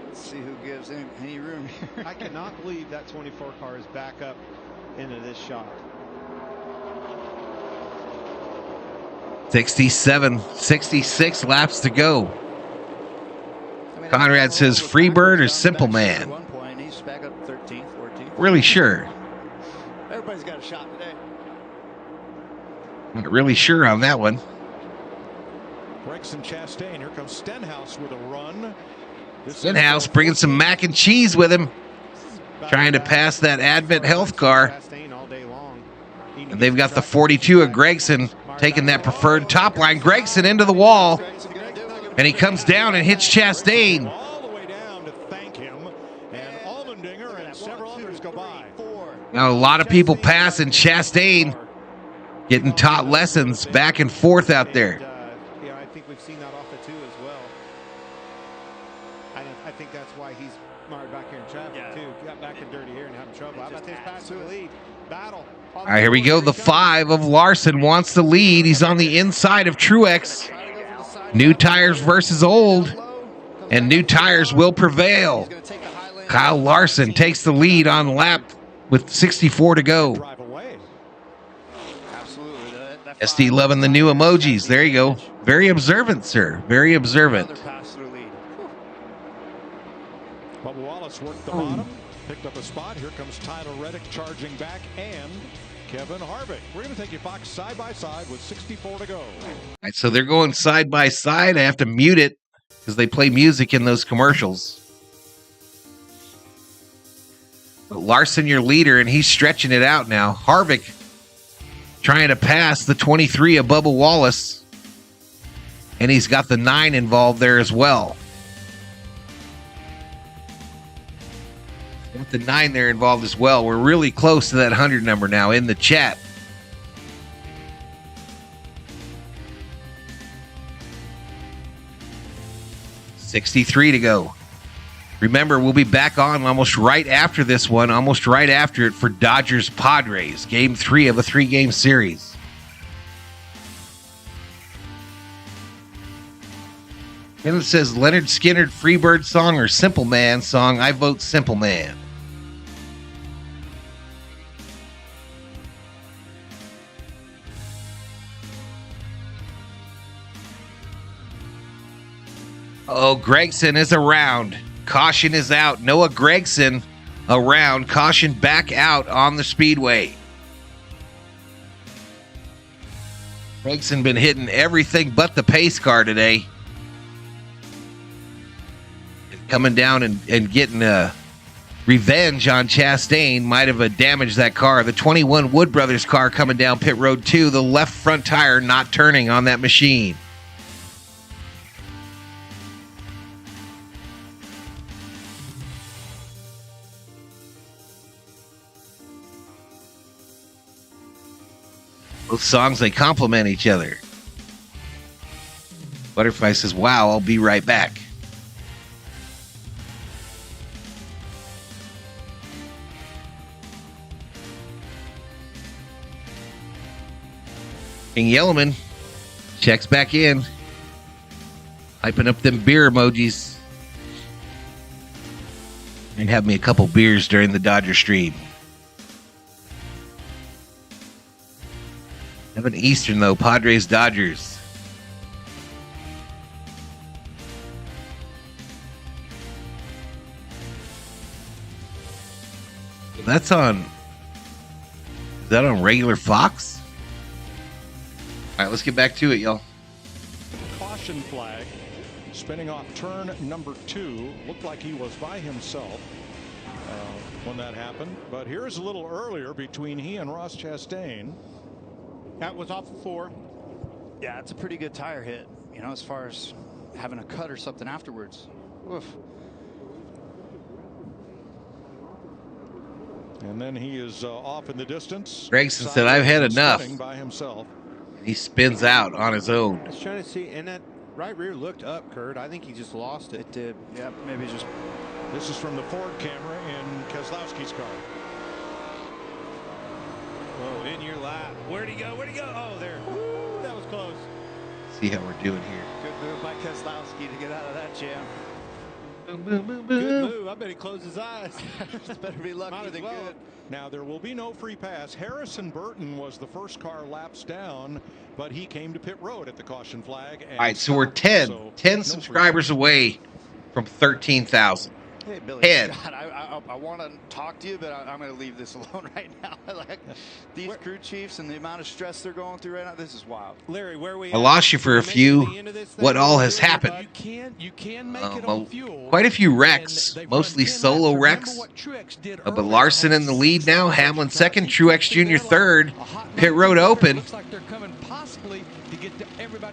Let's see who gives any room here. I cannot believe that 24 car is back up into this shot. 66 laps to go. Conrad says Freebird or Simple Man. He's back up 13th, 14th. Really sure. Everybody's got a shot today. Not really sure on that one. Gregson Chastain. Here comes Stenhouse with a run. Stenhouse bringing some mac and cheese with him. Trying to pass that Advent Health car. And they've got the 42 of Gregson taking that preferred top line. Gregson into the wall. And he comes down and hits Chastain. All the way down to thank him. And Allmendinger and several others go by. Now a lot of people passing. Chastain getting taught lessons back and forth out there. Yeah, I think we've seen that off the 2 as well. I think that's why he's marred back here in traffic too. Got back in dirty here and having trouble. How about this pass to the lead? Battle. All right, here we go. The 5 of Larson wants the lead. He's on the inside of Truex. New tires versus old, and new tires will prevail. Kyle Larson takes the lead on lap with 64 to go. SD loving the new emojis. There you go. Very observant, sir. Very observant. Bubba Wallace worked the bottom, picked up a spot. Here comes Tyler Reddick charging back, and Kevin Harvick. We're going to take you, Fox, side by side with 64 to go. All right, so they're going side by side. I have to mute it because they play music in those commercials. But Larson, your leader, and he's stretching it out now. Harvick trying to pass the 23 of Bubba Wallace, and he's got the 9 involved there as well. With the 9 there involved as well. We're really close to that 100 number now in the chat. $63 to go. Remember, we'll be back on almost right after this one, almost right after it for Dodgers Padres, game 3 of a 3-game series. And it says Leonard Skinner Freebird song or Simple Man song. I vote Simple Man. Oh, Gregson is around. Caution is out. Noah Gregson around. Caution back out on the Speedway. Gregson been hitting everything but the pace car today. Coming down and getting revenge on Chastain. Might have damaged that car. The 21 Wood Brothers car coming down pit road 2. The left front tire not turning on that machine. Both songs, they complement each other. Butterfly says, wow, I'll be right back. King Yellowman checks back in. Hyping up them beer emojis. And have me a couple beers during the Dodger stream. 7 Eastern, though. Padres, Dodgers. That's on... Is that on regular Fox? All right, let's get back to it, y'all. Caution flag. Spinning off turn number 2. Looked like he was by himself when that happened. But here's a little earlier between he and Ross Chastain. That was off of 4. Yeah, it's a pretty good tire hit, you know, as far as having a cut or something afterwards. Oof. And then he is off in the distance. Gregson said, I've had enough. By himself. He spins out on his own. I was trying to see, and that right rear looked up, Kurt. I think he just lost it. It did. Yeah, maybe just. This is from the Ford camera in Keselowski's car. Oh, in your lap. Where'd he go? Where'd he go? Oh, there. Woo, that was close. See how we're doing here. Good move by Keselowski to get out of that jam. Boom, boom, boom, boom. Good move. I bet he closed his eyes. Better be lucky than good. Now, there will be no free pass. Harrison Burton was the first car laps down, but he came to pit road at the caution flag. And all right, so we're 10 subscribers away from 13,000. Hey, Billy Scott, I want to talk to you, but I'm going to leave this alone right now. Like these crew chiefs and the amount of stress they're going through right now, this is wild. Larry, where are we? I lost you for a few. What all has happened? You can make it on fuel. Quite a few wrecks, mostly solo wrecks. But Larson in the lead now. Hamlin second. Truex Jr. third. Pit road open.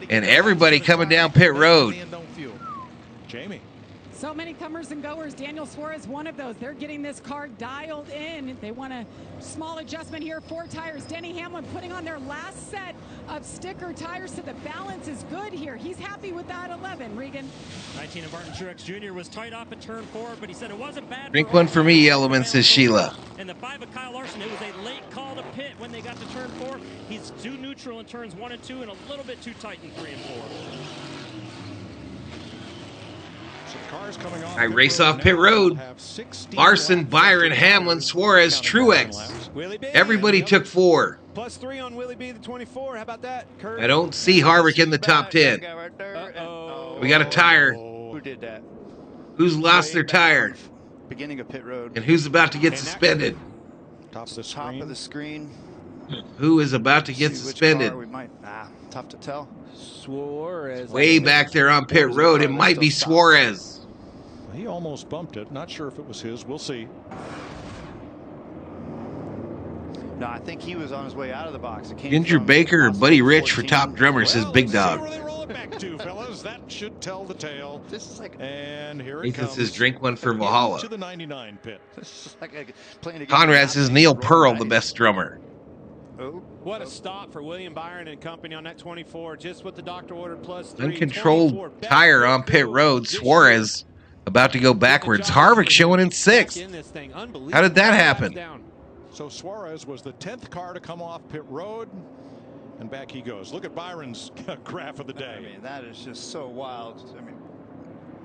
And everybody coming down pit road. Jamie. So many comers and goers. Daniel Suarez, one of those. They're getting this car dialed in. They want a small adjustment here. 4 tires. Denny Hamlin putting on their last set of sticker tires, so the balance is good here. He's happy with that 11. Regan. 19 of Martin Truex Jr. was tight off at turn 4, but he said it wasn't bad. Drink one for me, Yellowman, says Sheila. And the 5 of Kyle Larson, it was a late call to pit when they got to turn 4. He's too neutral in turns 1 and 2 and a little bit too tight in 3 and 4. I race off pit road. Larson, Byron, Hamlin, Suarez, Truex. Everybody took 4. +3 on Willie B, the 24. How about that, Kurt? I don't see Harvick in the top 10. We got a tire. Who did that? Who's lost their tire? Beginning of pit road. And who's about to get suspended? Top of the screen. Who is about to get suspended? We might, tough to tell. Suarez. Way back there on pit road, it might be Suarez. He almost bumped it. Not sure if it was his. We'll see. No, I think he was on his way out of the box. Ginger Baker or Buddy Rich for top drummer, says Big Dog. Where they roll it back to, fellas. That should tell the tale. This is like, and here it Ethan comes. says drink one for Valhalla. To the 99 pit. this is like playing Conrad says Neil Pearl, the best drummer. What a stop for William Byron and company on that 24. Just what the doctor ordered, +3. Uncontrolled tire on pit road. Suarez about to go backwards. Harvick showing in 6th. How did that happen? So Suarez was the 10th car to come off pit road, and back he goes. Look at Byron's graph of the day. I mean, that is just so wild. I mean,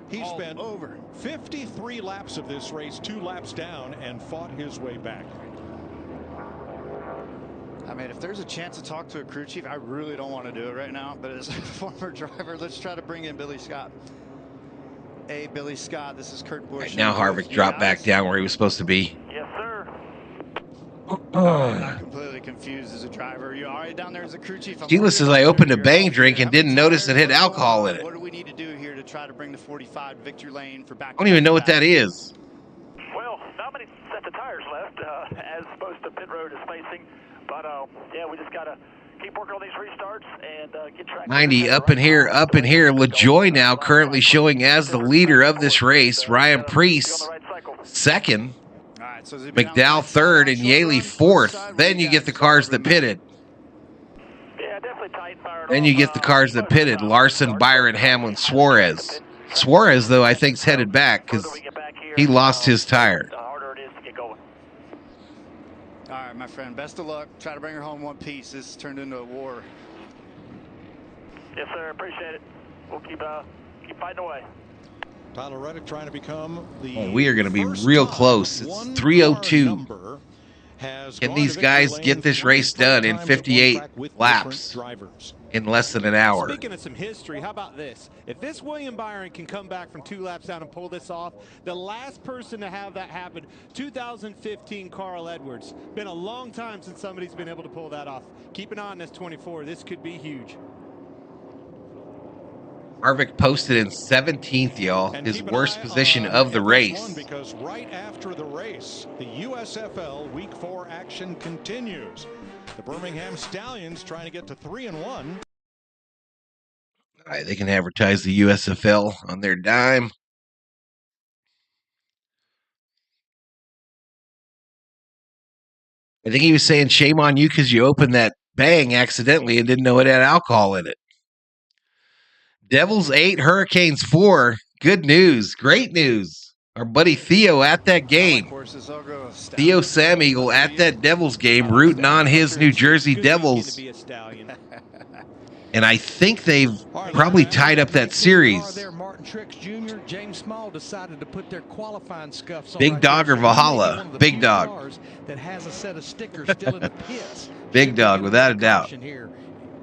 he spent over 53 laps of this race, 2 laps down, and fought his way back. I mean, if there's a chance to talk to a crew chief, I really don't want to do it right now. But as a former driver, let's try to bring in Billy Scott. Hey, Billy Scott, this is Kurt Busch. Right, now Harvick dropped back down where he was supposed to be. Yes, sir. I'm not completely confused as a driver. You all right down there as a crew chief? Sheila says I opened a bang drink and didn't notice it had alcohol in it. What do we need to do here to try to bring the 45 victory lane for back? I don't even know what that is. Well, not many sets of tires left, as opposed to pit road is facing. But, yeah, we just got to keep working on these restarts and get track. 90 up in here. LaJoy now currently showing as the leader of this race. Ryan Preece, 2nd. So McDowell 3rd and Yaley 4th. Then you get the cars that pitted. Then you get the cars that pitted. Larson, Byron, Hamlin, Suarez. Suarez, though, I think is headed back because he lost his tire. All right, my friend. Best of luck. Try to bring her home one piece. This turned into a war. Yes, sir. Appreciate it. We'll keep fighting away. Tyler Reddick trying to become the we are going to be real close. It's 3:02. Can these guys get this race done in 58 laps in less than an hour? Speaking of some history, how about this? If this William Byron can come back from 2 laps down and pull this off, the last person to have that happen, 2015 Carl Edwards. Been a long time since somebody's been able to pull that off. Keep an eye on this 24. This could be huge. Harvick posted in 17th, y'all. His worst position of the race. Because right after the race, the USFL Week 4 action continues. The Birmingham Stallions trying to get to 3-1. All right, they can advertise the USFL on their dime. I think he was saying shame on you because you opened that bang accidentally and didn't know it had alcohol in it. Devils 8, Hurricanes 4. Good news. Great news. Our buddy Theo at that game. Theo Sam Eagle at that Devils game, rooting on his New Jersey Devils. And I think they've probably tied up that series. Martin Truex Jr., James Small decided to put their qualifying scuffs on. Big Dog or Valhalla? Big Dog. That has a set of stickers still in the pits. Big Dog, without a doubt. Here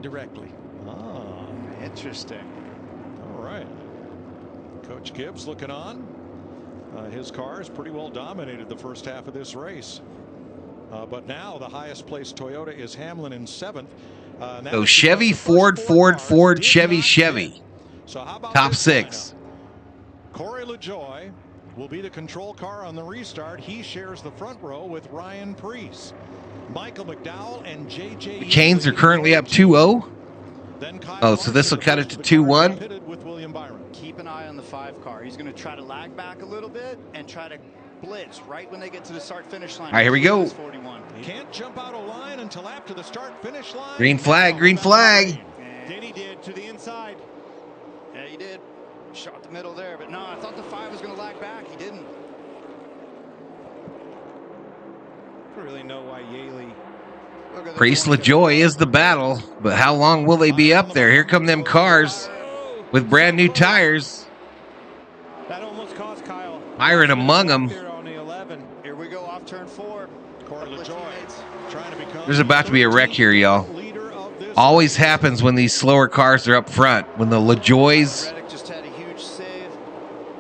directly. Oh, interesting. All right. Coach Gibbs looking on. His car has pretty well dominated the first half of this race. But now the highest placed Toyota is Hamlin in 7th. So Chevy, Ford, Chevy, Chevy. So how about top 6. Corey LaJoy will be the control car on the restart. He shares the front row with Ryan Preece. Michael McDowell and JJ. The Canes are currently up 2-0. Oh, so this will cut it to 2-1. Keep an eye on the 5 car. He's going to try to lag back a little bit and try to blitz right when they get to the start-finish line. All right, here we go. Can't jump out of line until after the start-finish line. Green flag, green flag. Then he did to the inside. Yeah, he did. Shot the middle there, but no, I thought the 5 was going to lag back. He didn't. I don't really know why Yaley. Preece LaJoy is the battle, but how long will they be up there? Here come them cars with brand new tires. That almost cost Kyle. Byron among them. On the 11. Here we go off turn 4. There's about to be a wreck here, y'all. Always happens when these slower cars are up front. When the LaJoys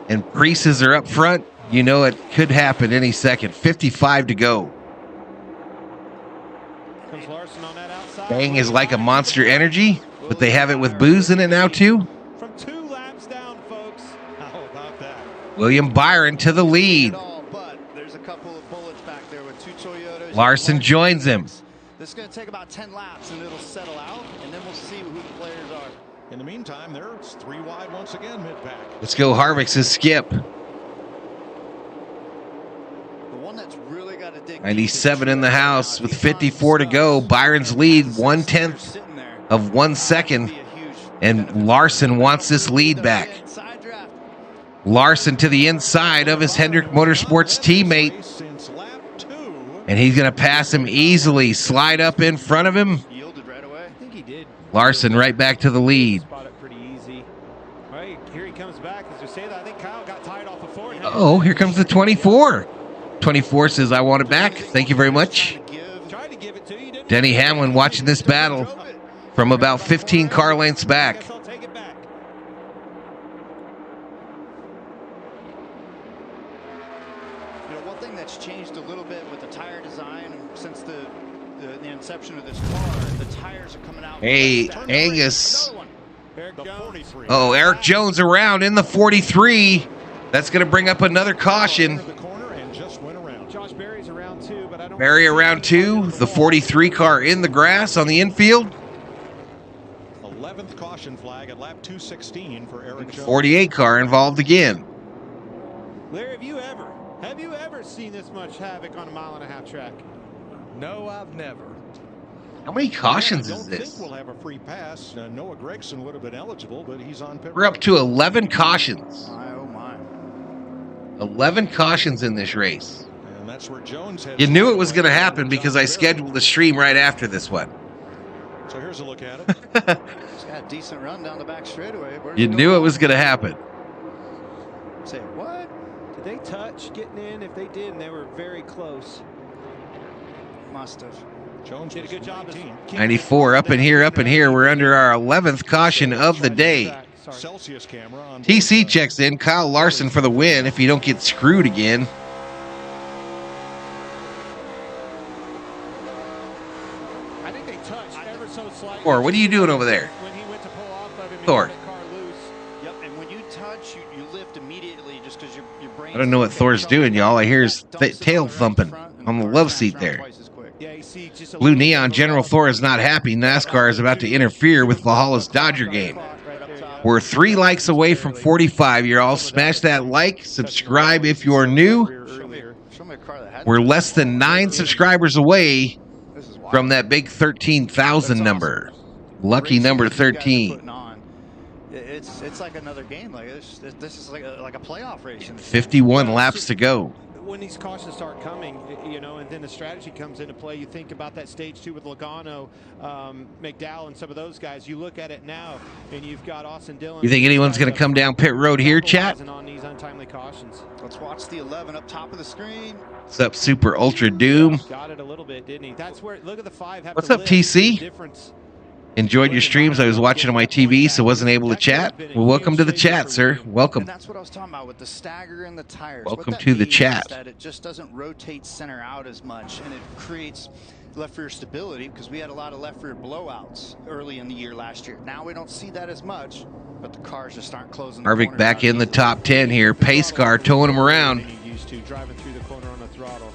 and Priuses are up front, you know it could happen any second. 55 to go. Comes Larson on that outside. Bang is like a Monster Energy, but they have it with booze in it now too. From 2 laps down, folks. How about that? William Byron to the lead. But there's a couple of bullets back there with 2 Toyotas. Larson joins him. This is going to take about 10 laps, and it'll settle out, and then we'll see who the players are. In the meantime, there's 3 wide once again mid-pack. Let's go Harvick's his skip. The one that's really got to dig 97 in the house with 54 to go. Byron's lead 1/10 of 1 second, and Larson wants this lead back. Larson to the inside of his Hendrick Motorsports teammate, and he's going to pass him easily. Slide up in front of him. Yielded right away. I think he did. Larson right back to the lead. Spot it pretty easy. All right, here he comes back. As you say that, I think Kyle got tied off before. Oh, here comes the 24. 24 says, I want it back. Thank you very much. Denny Hamlin watching this battle from about 15 car lengths back. One thing that's changed a little bit with the tire design since the inception of this car, the tires are coming out. Hey, Angus. Oh, Eric Jones around in the 43. That's going to bring up another caution. Barry around 2. The 43 car in the grass on the infield. 11th caution flag at lap 216 for Eric Jones. 48 car involved again. Larry, have you ever seen this much havoc on a 1.5-mile track? No, I've never. How many cautions I is don't this? think we'll have a free pass. Noah Gregson would have been eligible, but he's on pit. We're up to 11 cautions. Oh my. 11 cautions in this race. And that's where Jones had. You knew it was going to happen because I scheduled the stream right after this one. So here's a look at it. He's got a decent run down the back straightaway. You knew it was going to happen. Say what? Did they touch getting in? If they did, and they were very close. Must have. Jones did a good job. 94 up in here, up in here. We're under our 11th caution of the day. Celsius camera on TC checks in. Kyle Larson for the win if you don't get screwed again. I think they touched ever so slightly. Thor, what are you doing over there? When he went to pull off of him, Thor. He got the car loose. Yep, and when you touch, you lift immediately just because your brain. I don't know what Thor's doing, y'all. I hear his tail thumping on the love seat there. Blue Neon General Thor is not happy. NASCAR is about to interfere with Valhalla's Dodger game. We're 3 likes away from 45. You're all smash that like, subscribe if you're new. We're less than 9 subscribers away from that big 13,000 number. Lucky number 13. It's like another game. Like this is like a playoff race. 51 laps to go. When these cautions start coming, you know, and then the strategy comes into play, you think about that stage 2 with Logano, McDowell, and some of those guys. You look at it now, and you've got Austin Dillon. You think anyone's going to come down pit road here, chat? On these untimely cautions. Let's watch the 11 up top of the screen. What's up, Super Ultra Doom? Got it a little bit, didn't he? That's where, look at the 5. What's up, TC? Enjoyed your streams. I was watching on my TV, so wasn't able to chat. Well, welcome to the chat, sir. Welcome. And that's what I was talking about with the stagger and the tires. Welcome to the chat. That it just doesn't rotate center out as much, and it creates left rear stability because we had a lot of left rear blowouts early in the year last year. Now we don't see that as much, but the cars just aren't closing. Harvick back in the top 10 here. Pace car towing him around. Used to driving through the corner on the throttle.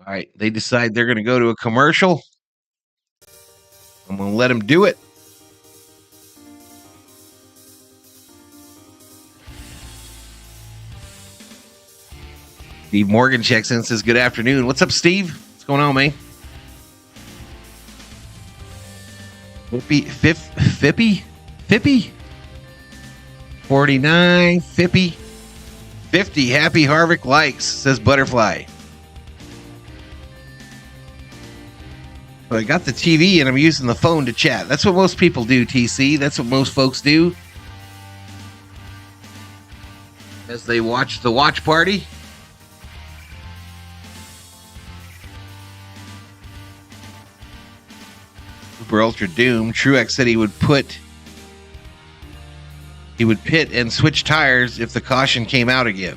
All right, they decide they're going to go to a commercial. I'm going to let them do it. Steve Morgan checks in and says, good afternoon. What's up, Steve? What's going on, man? Fippy? 49, Fippy. 50, happy Harvick likes, says Butterfly. But I got the TV and I'm using the phone to chat. That's what most people do, TC. That's what most folks do. as they watch the watch party. Super Ultra Doom. Truex said he would pit and switch tires if the caution came out again.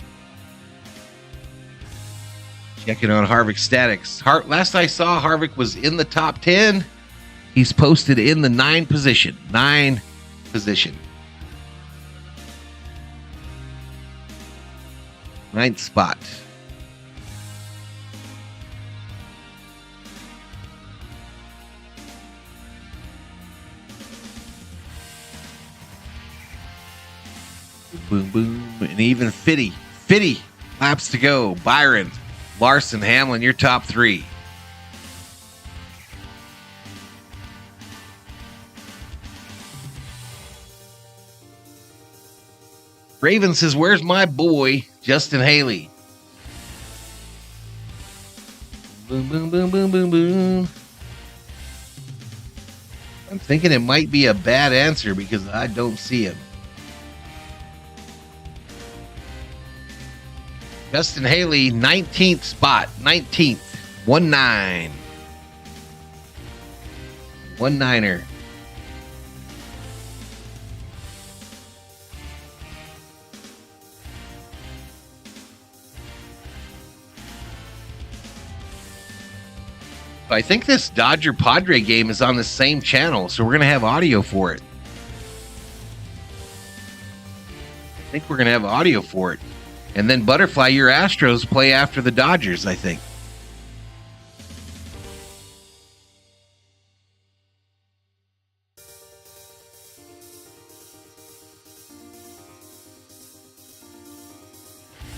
Checking on Harvick's statics. Last I saw, Harvick was in the top 10. He's posted in the 9 position. 9 position. 9th spot. Boom, boom. And even Fitty laps to go. Byron, Larson, Hamlin, your top 3. Raven says, where's my boy, Justin Haley? Boom, boom, boom, boom, boom, boom. I'm thinking it might be a bad answer because I don't see him. Justin Haley, 19th spot. 19th. 1-9. 1-9er. I think this Dodger Padre game is on the same channel, so we're going to have audio for it. I think we're going to have audio for it. And then Butterfly, your Astros play after the Dodgers, I think.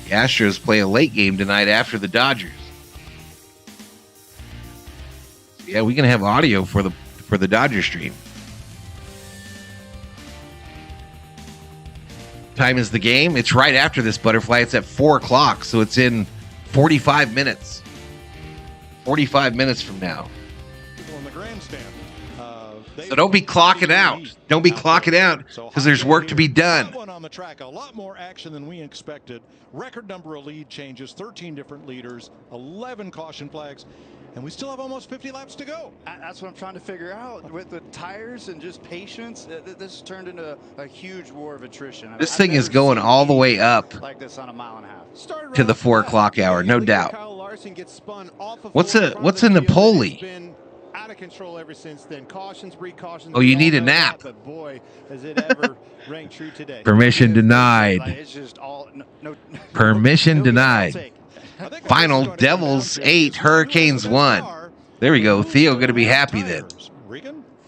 The Astros play a late game tonight after the Dodgers. Yeah, we can have audio for the Dodger stream. Time is the game. It's right after this, Butterfly. It's at 4 o'clock, so it's in 45 minutes. 45 minutes from now. On the grandstand. So don't be clocking out. Don't be clocking out because there's work to be done. One on the track, a lot more action than we expected. Record number of lead changes, 13 different leaders, 11 caution flags. And we still have almost 50 laps to go. That's what I'm trying to figure out. With the tires and just patience, this turned into a huge war of attrition. This thing is going all the way up like this on a mile and a half. To the 4 o'clock hour, no doubt. What's a Napoli? Out of control ever since then. Cautions, precautions. Oh, you need a nap. But boy, has it ever rang true today. Permission denied. It's just all Permission denied. Final, Devils 8, Hurricanes 1. There we go. Theo going to be happy then.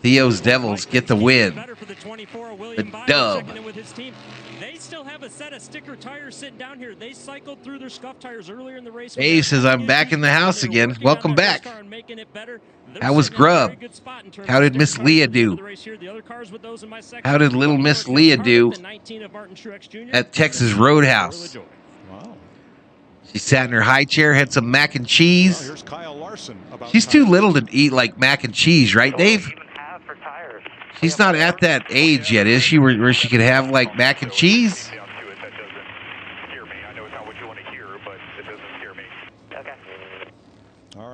Theo's Devils get the win. The dub. They still have a set of sticker tires sitting down here. They cycled through their scuff tires earlier in the race. Hey says, I'm back in the house again. Welcome back. How was Grub? How did Miss Leah do? How did little Miss Leah do at Texas Roadhouse? She sat in her high chair, had some mac and cheese. She's too little to eat like mac and cheese, right, Dave? She's not at that age yet, is she, where she could have like mac and cheese?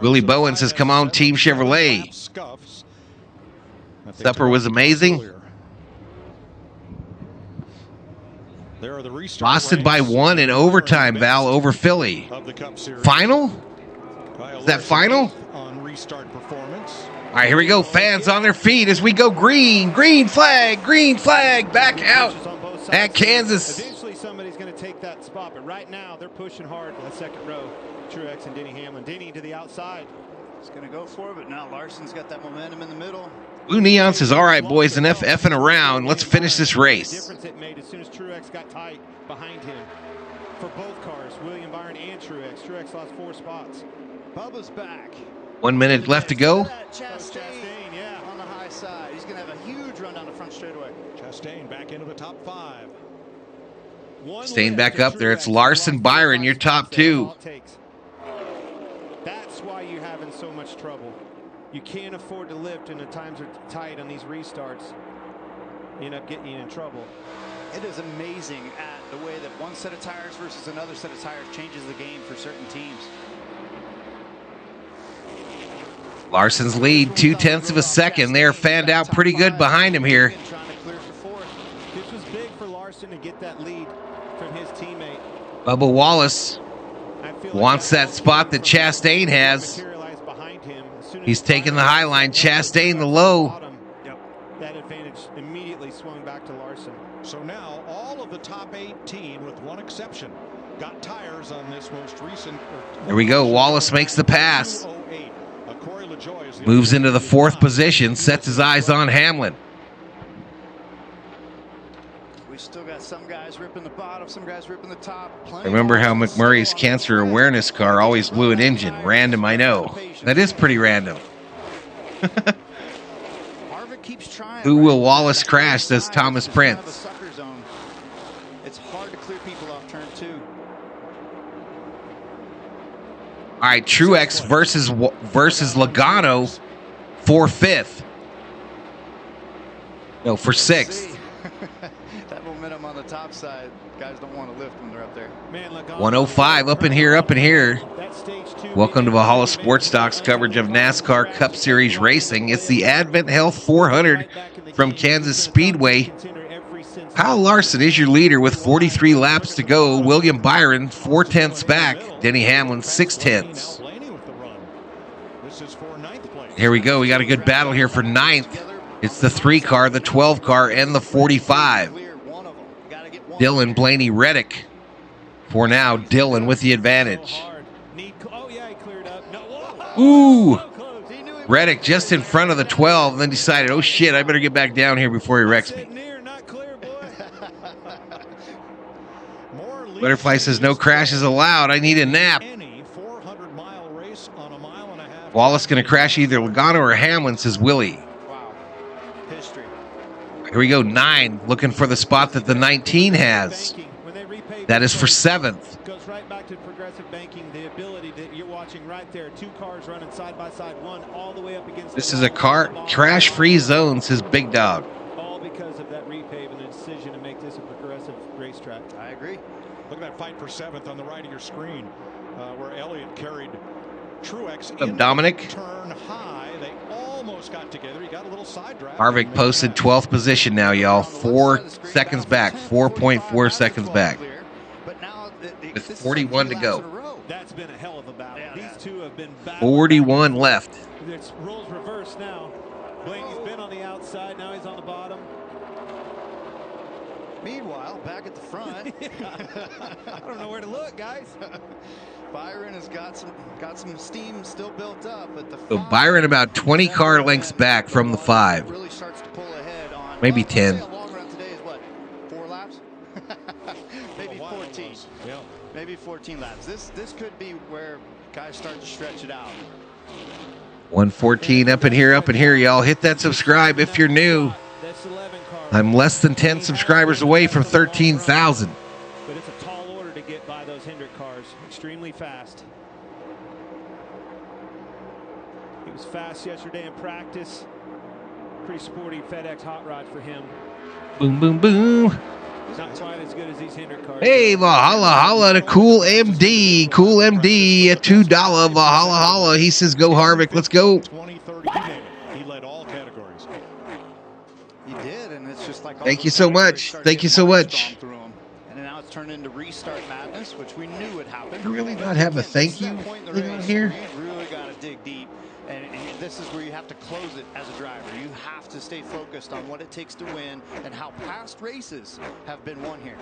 Willie Bowen says, come on, Team Chevrolet. Supper was amazing. Boston by 1 in overtime, Val, over Philly. Final? Is that final? All right, here we go. Fans on their feet as we go green flag, back out at Kansas. Eventually somebody's going to take that spot, but right now they're pushing hard in the second row. Truex and Denny Hamlin. Denny to the outside. He's going to go for it, but now Larson's got that momentum in the middle. Blue Neon says, all right, boys, enough effing around. Let's finish this race. The difference it made as soon as Truex got tight behind him. For both cars, William Byron and Truex. Truex lost 4 spots. Bubba's back. 1 minute left to go. Chastain, yeah, on the high side. He's going to have a huge run down the front straightaway. Chastain back into the top 5. Staying back up there, it's Larson, Byron, your top 2. That's why you're having so much trouble. You can't afford to lift, and the times are tight on these restarts. You end up getting you in trouble. It is amazing at the way that one set of tires versus another set of tires changes the game for certain teams. Larson's lead, 0.2 of a second. They're fanned out pretty good behind him here. This was big for Larson to get that lead from his teammate. Bubba Wallace wants that spot that Chastain has. He's taking the high line, Chastain the low. That advantage immediately swung back to Larson. So now all of the top 18, with one exception, got tires on this most recent. There we go. Wallace makes the pass. Moves into the 4th position, sets his eyes on Hamlin. We still got some guys ripping the bottom, some guys ripping the top. Remember how McMurray's cancer awareness car always blew an engine? Random, I know. That is pretty random. Harvick keeps trying. Who will Wallace crash, says Thomas Prince. It's hard to clear people off turn 2. All right, Truex versus Logano for 5th. No, for 6th. That momentum on the top side, guys don't want to lift when they're up there. 105 up in here. Welcome to Valhalla Sports Talk's coverage of NASCAR Cup Series racing. It's the Advent Health 400 from Kansas Speedway. Kyle Larson is your leader with 43 laps to go. William Byron 0.4 back. Denny Hamlin 0.6. Here we go. We got a good battle here for 9th. It's the 3 car, the 12 car, and the 45. Dylan Blaney Reddick. For now, Dylan with the advantage. Ooh! Reddick just in front of the 12, and then decided, oh shit, I better get back down here before he wrecks me. Butterfly says no crashes allowed. I need a nap. Wallace going to crash either Logano or Hamlin, says Willie. Wow. History. Here we go, 9, looking for the spot that the 19 has. That is for 7th. Goes right back to progressive banking, the ability that you're watching right there. 2 cars running side by side, one all the way up against. This is a car crash-free zone, says Big Dog. All because of that repave and the decision to make this a progressive racetrack. I agree. Look at that fight for 7th on the right of your screen, where Elliott carried Truex What's up, Dominic? Turn high. They almost got together. He got a little side drag. Harvick posted 12th position now, y'all. 4 seconds back. 4.4 seconds back. With 41 to go. That's been a hell of a battle. These two have been 41 left. It's roles reverse now. Blaney's been on the outside. Now he's on the bottom. Meanwhile, back at the front. I don't know where to look, guys. Byron has got some steam still built up at the So Byron about 20 car lengths back from the 5. really starts to pull ahead on Maybe 10. A long run today is what? 4 laps? Maybe 14. Yeah. Maybe 14 laps. This could be where guys start to stretch it out. 114 up in here, y'all. Hit that subscribe if you're new. I'm less than 10 subscribers away from 13,000. But it's a tall order to get by those Hendrick cars. Extremely fast. He was fast yesterday in practice. Pretty sporty FedEx hot rod for him. Boom, boom, boom. Not quite as good as these Hendrick cars. Hey, Valhalla Holla to Cool MD. Cool MD at $2. Valhalla Holla. He says, go Harvick. Let's go. 2030, he led all categories. He did, and it's just like. Thank you so much. Thank you so much. And now it's turned into restart madness, which we knew would happen. Do you really not have a thank you thing on here? You really got to dig deep. And this is where you have to close it as a driver. You have to stay focused on what it takes to win and how past races have been won here.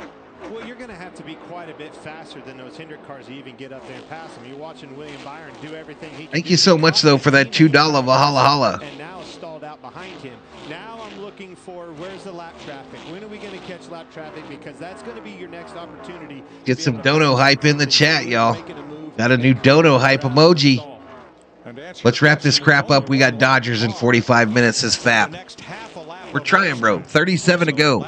Well, you're going to have to be quite a bit faster than those Hendrick cars to even get up there and pass them. You're watching William Byron do everything he can. Thank you so much, though, for that $2 Valhalla Holla. And now stalled out behind him. Now I'm looking for where's the lap traffic? When are we going to catch lap traffic? Because that's going to be your next opportunity. Get some dono hype in the chat, y'all. Got a new dono hype emoji. Let's wrap this crap up. We got Dodgers in 45 minutes, says Fap. We're trying, bro. 37 to go.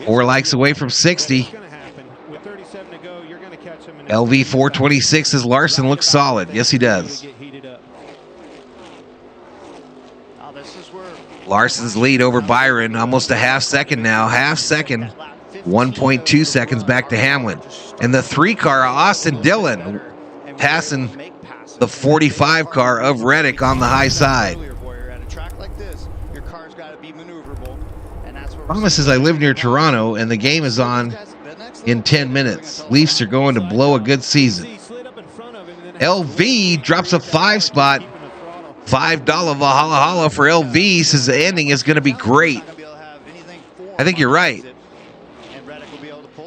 4 likes away from 60. LV 426 says Larson looks solid. Yes, he does. Larson's lead over Byron, almost a half second now. Half second, 1.2 seconds back to Hamlin. And the 3 car, Austin Dillon, passing the 45 car of Reddick on the high side. Promises I live near Toronto, and the game is on in 10 minutes. Leafs are going to blow a good season. LV drops a 5 spot. $5 Valhalla for LV says the ending is going to be great. I think you're right.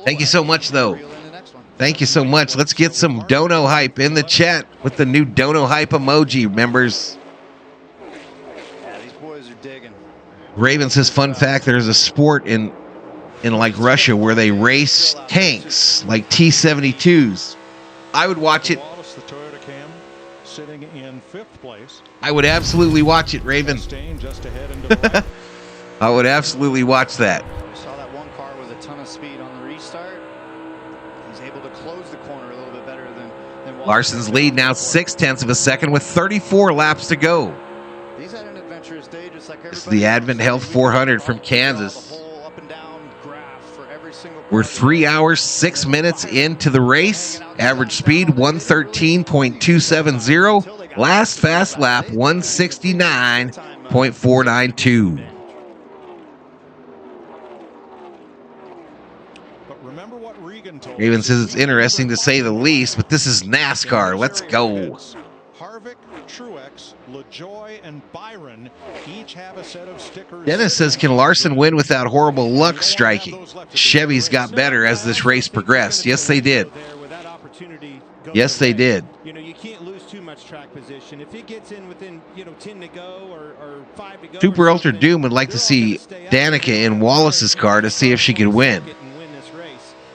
Thank you so much, though. Thank you so much. Let's get some dono hype in the chat with the new dono hype emoji, members. Yeah, these boys are digging. Raven says, fun fact, there's a sport in like Russia where they race tanks like T-72s. I would watch it. The Toyota Cam sitting in 5th place. I would absolutely watch it, Raven. Just ahead into the right. I would absolutely watch that. We saw that one car with a ton of speed on the restart. He's able to close the corner a little bit better than Larson's lead now 0.6 of a second with 34 laps to go. He's had an adventurous day just like This is the Advent Health 400 from Kansas. We're 3 hours, 6 minutes into the race. Average speed 113.270. Last fast lap 169.492. Raven says it's interesting to say the least, but this is NASCAR. Let's go. Harvick, Truex, LaJoy, and Byron each have a set of stickers. Dennis says, can Larson win without horrible luck striking? Chevys got better as this race progressed. Yes, they did. Yes, they did. You know, you can't lose too much track position. If it gets in within, 10 to go or 5 to go. Super Ultra Doom would like to see Danica in Wallace's car to see if she can win.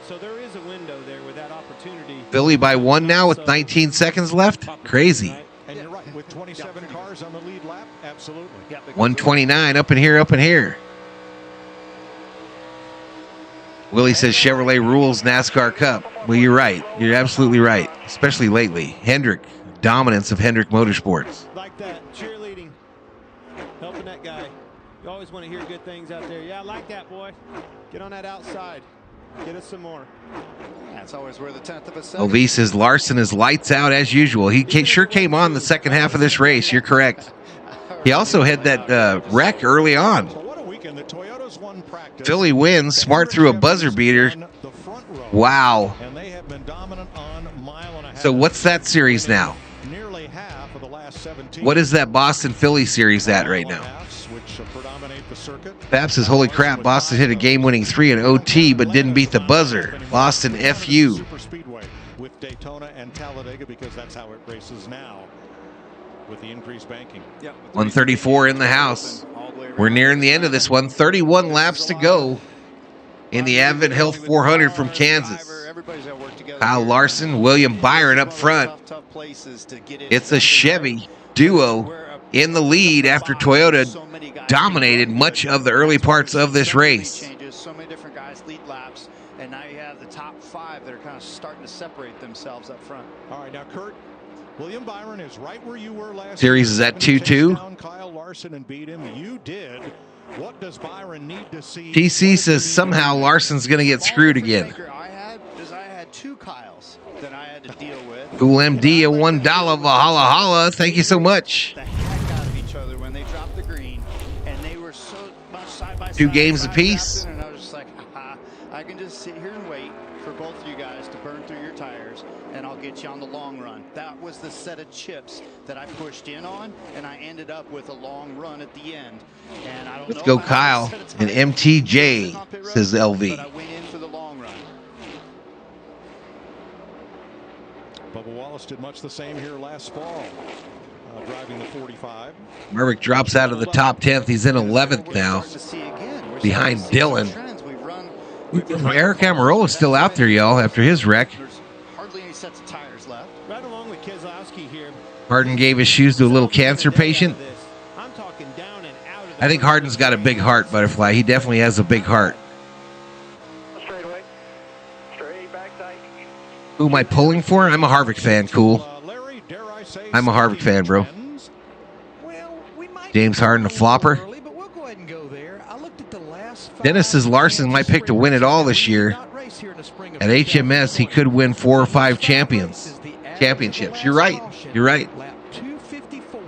So there is a window there with that opportunity. Philly by 1 now with 19 seconds left. Crazy. And you're right, with 27 cars on the lead lap, absolutely. 129 up in here, up in here. Willie says Chevrolet rules NASCAR Cup. Well, you're right. You're absolutely right, especially lately. Hendrick, dominance of Hendrick Motorsports. Like that, cheerleading, helping that guy. You always want to hear good things out there. Yeah, I like that, boy. Get on that outside. Get us some more. That's always where the 10th of a second. LV says Larson is lights out as usual. He sure came on the second half of this race. You're correct. He also had that wreck early on. Philly wins. Smart threw a buzzer beater. Wow. So what's that series now? What is that Boston Philly series at right now? Fab says, holy crap, Boston hit a game-winning 3 in OT but didn't beat the buzzer. Boston, FU. Super Speedway with Daytona and Talladega because that's how it races now with the increased banking. 134 in the house. We're nearing the end of this one. 31 laps to go in the Advent Health 400 from Kansas. Kyle Larson, William Byron up front. It's a Chevy duo in the lead after Toyota dominated much of the early parts of this race. So many different guys lead laps, and now you have the top 5 that are kind of starting to separate themselves up front. All right, now Kurt, William Byron is right where you were last series is at 2-2. Kyle Larson and beat him. You did. What does Byron need to see? TC says somehow Larson's going to get screwed again. I had 2 Kyles that I had to deal with. Cool MD, a $1 Valhalla Holla. Thank you so much. The heck out of each other when they dropped the green, and they were so much side by side. 2 games apiece. And I was just like, I can just sit here and wait for both of you guys to burn through your tires, and I'll get you on the long run. That was the set of chips that I pushed in on, and I ended up with a long run at the end. And I don't Let's know go, Kyle. And MTJ, says LV. but I went in for the long run. Bubba Wallace did much the same here last fall, driving the 45. Harvick drops out of the top 10th. He's in 11th now, behind Dillon. Eric Amarola is still out there, y'all, after his wreck. Hardly any sets of tires left. Right along with Keselowski here. Harden gave his shoes to a little cancer patient. I'm talking down and out of I think Harden's got a big heart, Butterfly. He definitely has a big heart. Straightaway. Straight backside. Who am I pulling for? I'm a Harvick fan, cool. I'm a Harvick fan, bro. Well, we might James Harden, a flopper. But we'll go ahead and go there. I looked at the last 5 Dennis says Larson might pick to win it all this year. At HMS, he could win 4 or 5 championships. You're right. You're right. Lap 254,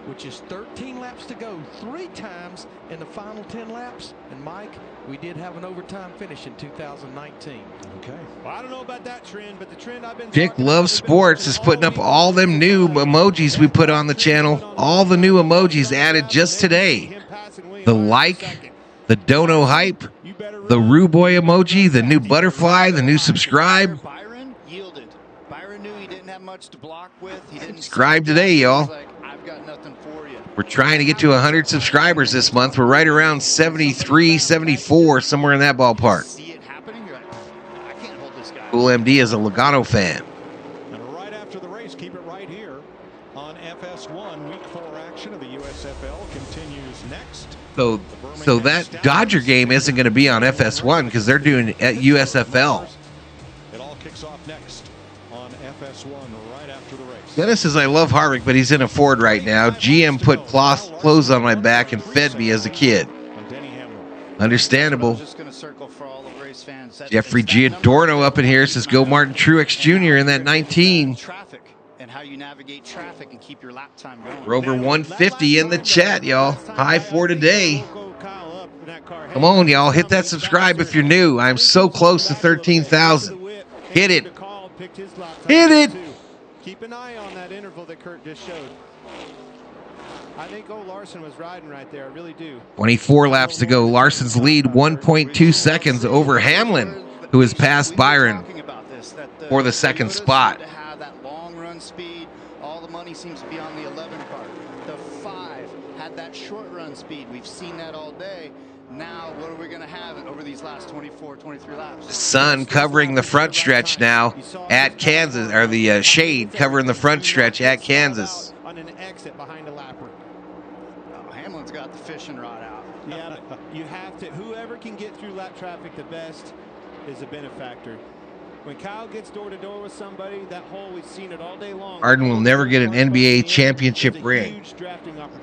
which is 13 laps to go, 3 times in the final 10 laps. And Mike, we did have an overtime finish in 2019. Okay. Well, I don't know about that trend, but the trend I've been Dick Loves Sports is putting up all them new emojis we put on the channel. All the new emojis added just today. The like, the dono hype, the Roo Boy emoji, the new butterfly, the new subscribe. Byron yielded. Byron knew he didn't have much to block with. He didn't Subscribe today, y'all. like, I've got nothing for you. We're trying to get to 100 subscribers this month. We're right around 73, 74, somewhere in that ballpark. See it happening, you're like, I can't hold this guy. Cool MD is a Logano fan. And right after the race, keep it right here on FS1. Week 4 action of the USFL continues next. So that Dodger game isn't going to be on FS1 because they're doing it at USFL. It all kicks off next on FS1 right after the race. Dennis says, I love Harvick, but he's in a Ford right now. GM put clothes on my back and fed me as a kid. Understandable. Jeffrey Giordano up in here says, go Martin Truex Jr. in that 19. Traffic and how you navigate traffic and keep your lap time going. We're over 150 in the chat, y'all. High for today. Come on, y'all. Hit that subscribe if you're new. I'm so close to 13,000. Hit it. Hit it. Keep an eye on that interval that Kurt just showed. I think Larson was riding right there. I really do. 24 laps to go. Larson's lead 1.2 seconds over Hamlin, who has passed Byron for the second spot. To have that long run speed, all the money seems to be on the 11 car. The 5 had that short run speed. We've seen that all day. Now, what are we going to have over these last 24, 23 laps? The sun covering the front stretch now at Kansas, or the shade covering the front stretch at Kansas. On an exit behind a lapper. Oh, Hamlin's got the fishing rod out. Yeah, but you have to. Whoever can get through lap traffic the best is a benefactor. When Kyle gets door to door with somebody, that hole, we've seen it all day long. Harden will never get an NBA championship ring. I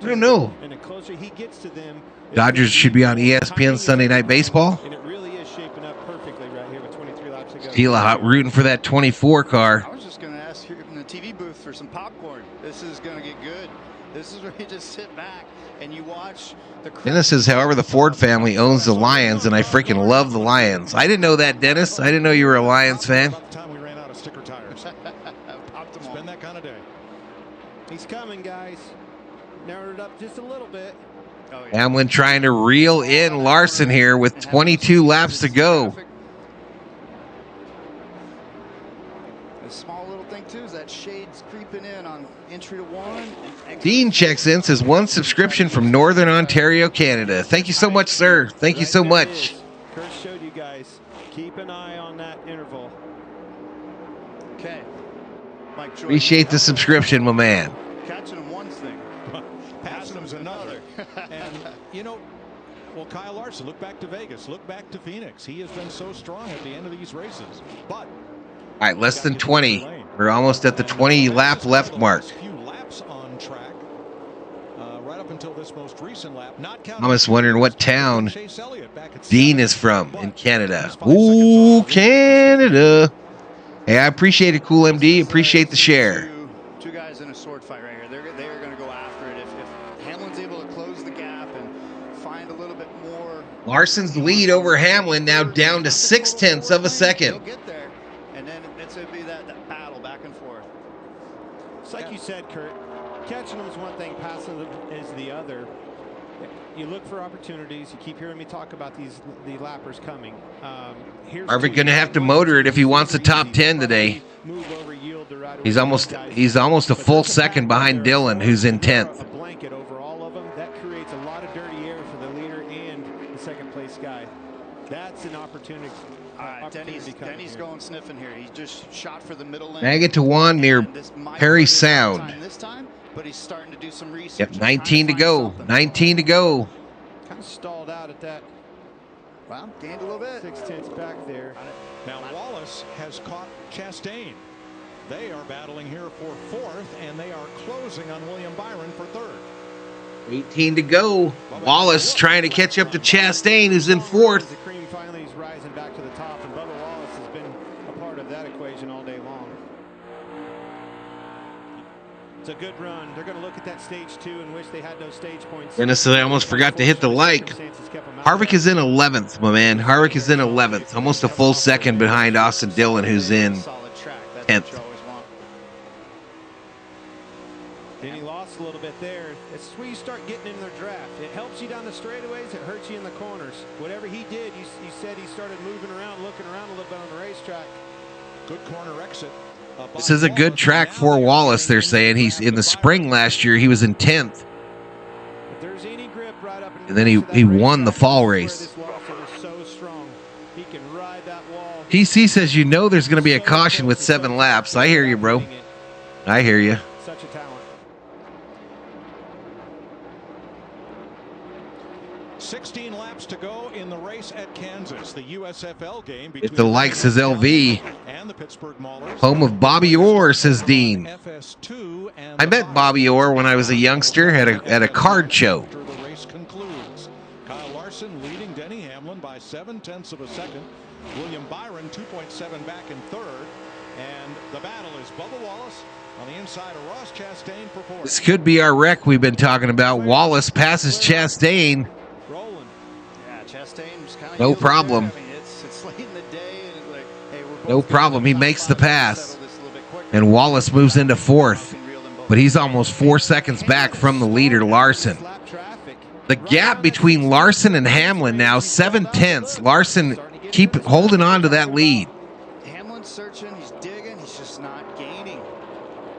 don't know. And the closer he gets to them, Dodgers should be on ESPN Sunday Night Baseball. and it really is shaping up perfectly right here with 23 laps to go. Steele rooting for that 24 car. I was just going to ask here in the TV booth for some popcorn. This is going to get good. This is where you just sit back and you watch the crowd. Dennis says, however, the Ford family owns the Lions, and I freaking love the Lions. I didn't know that, Dennis. I didn't know you were a Lions fan. About the time we ran out of sticker tires. It's been that kind of day. He's coming, guys. Narrowed it up just a little bit. Oh, yeah. Hamlin trying to reel in Larson here with 22 laps to go. The small little thing, too, is that shade's creeping in on entry to 1. And exit. Dean checks in, says, 1 subscription from Northern Ontario, Canada. Thank you so much, sir. Thank you so much. Kurt showed you guys. Keep an eye on that interval. Okay. Mike Jordan. Appreciate the subscription, my man. Catching him one's thing. Passing him's another. And, you know, well, Kyle Larson, look back to Vegas. Look back to Phoenix. He has been so strong at the end of these races. But All right, less than 20. We're almost at the 20 lap left mark. few laps on track right up until this most recent lap. Not counting I'm just wondering what town Chase Elliott back at Dean is from in Canada. Ooh, Canada. Hey, I appreciate it, Cool MD. Appreciate the share. Two guys in a sword fight right here. They're going to go after it. If Hamlin's able to close the gap and find a little bit more. Larson's lead over Hamlin now down to 0.6 of a second. He'll get there, and then it's going to be that battle back and forth. It's like you said, Kurt. Catching them is one thing, passing them is the other. You look for opportunities. You keep hearing me talk about the lappers coming. Harvick going to have to motor it if he wants a top 10 today. He's almost a full second behind Dillon, who's in 10th. A blanket over all of them. That creates a lot of dirty air for the leader and the second place guy. That's an opportunity. All right, Denny's going sniffing here. He just shot for the middle lane. Mag it to Juan near Perry Sound. This time, but he's starting to do some research. Yep, 19 to go. 19 to go. Kind of stalled out at that. Well, gained a little bit. 0.6 back there. Now Wallace has caught Chastain. They are battling here for 4th, and they are closing on William Byron for 3rd. 18 to go. Wallace trying to catch up to Chastain, who's in fourth. The cream finally is rising back to the top, and Bubba Wallace has been a part of that equation all day long. It's a good run. They're going to look at that stage 2 and wish they had those stage points. Goodness, I almost forgot to hit the like. Harvick is in 11th, my man. Harvick is in 11th, almost a full second behind Austin Dillon, who's in 10th. Then he lost a little bit there. It's where you start getting in their draft. It helps you down the straightaways. It hurts you in the corners. Whatever he did, you said he started moving around, looking around a little bit on the racetrack. Good corner exit. This is a good track for Wallace, they're saying. He's in the spring last year, he was in 10th. And then he won the fall race. PC says, you know there's going to be a caution with 7 laps. I hear you, bro. I hear you. Such a talent. 16 laps to go in the race at Kansas, the USFL game. If the like says LV, and the Pittsburgh Maulers. home of Bobby Orr, says Dean. I met Bobby Orr when I was a youngster at a card show. After the race concludes, Kyle Larson leading Denny Hamlin by 0.7 of a second. William Byron 2.7 back in third, and the battle is Bubba Wallace on the inside of Ross Chastain for fourth. This could be our wreck we've been talking about. Wallace passes Chastain. No problem. No problem. He makes the pass. And Wallace moves into fourth. But he's almost 4 seconds back from the leader, Larson. The gap between Larson and Hamlin now 0.7. Larson keep holding on to that lead. Hamlin's searching, he's digging, he's just not gaining.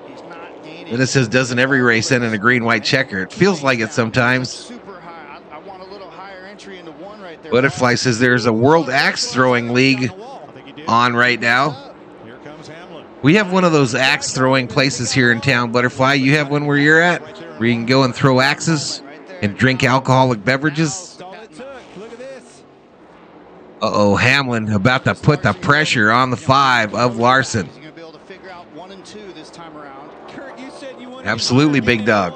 He's not gaining. And it says, doesn't every race end in a green-white checker? It feels like it sometimes. Butterfly says there's a World Axe Throwing League on right now. We have one of those axe throwing places here in town, Butterfly. You have one where you're at, where you can go and throw axes and drink alcoholic beverages. Uh-oh, Hamlin about to put the pressure on the 5 of Larson. Absolutely, big dog.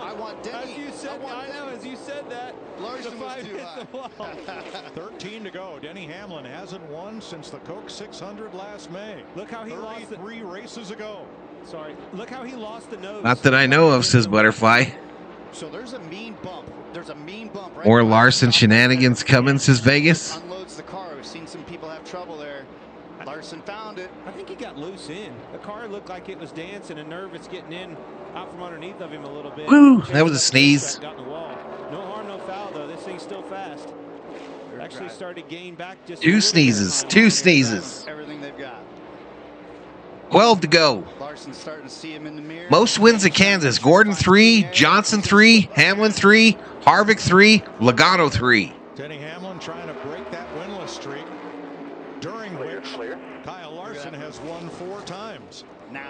13 to go. Denny Hamlin hasn't won since the Coke 600 last May. Look how he lost 3 races ago. Sorry. Look how he lost the nose. Not that I know of, says Butterfly. So there's a mean bump. There's a mean bump. Right More Larson shenanigans coming, says Vegas. Unloads the car. We've seen some people have trouble there. Larson found it. I think he got loose in. The car looked like it was dancing and nervous getting in out from underneath of him a little bit. Woo, that was a sneeze. No harm, no foul, though. This thing's still fast. Actually started to gain back just 2 sneezes. 2 sneezes. Everything they've got. 12 to go. Larson's starting to see him in the mirror. Most wins at Kansas. Gordon 3, Johnson 3, Hamlin 3, Harvick 3, Logano 3. Denny Hamlin trying to break that winless streak, during which Kyle Larson has won 4 times.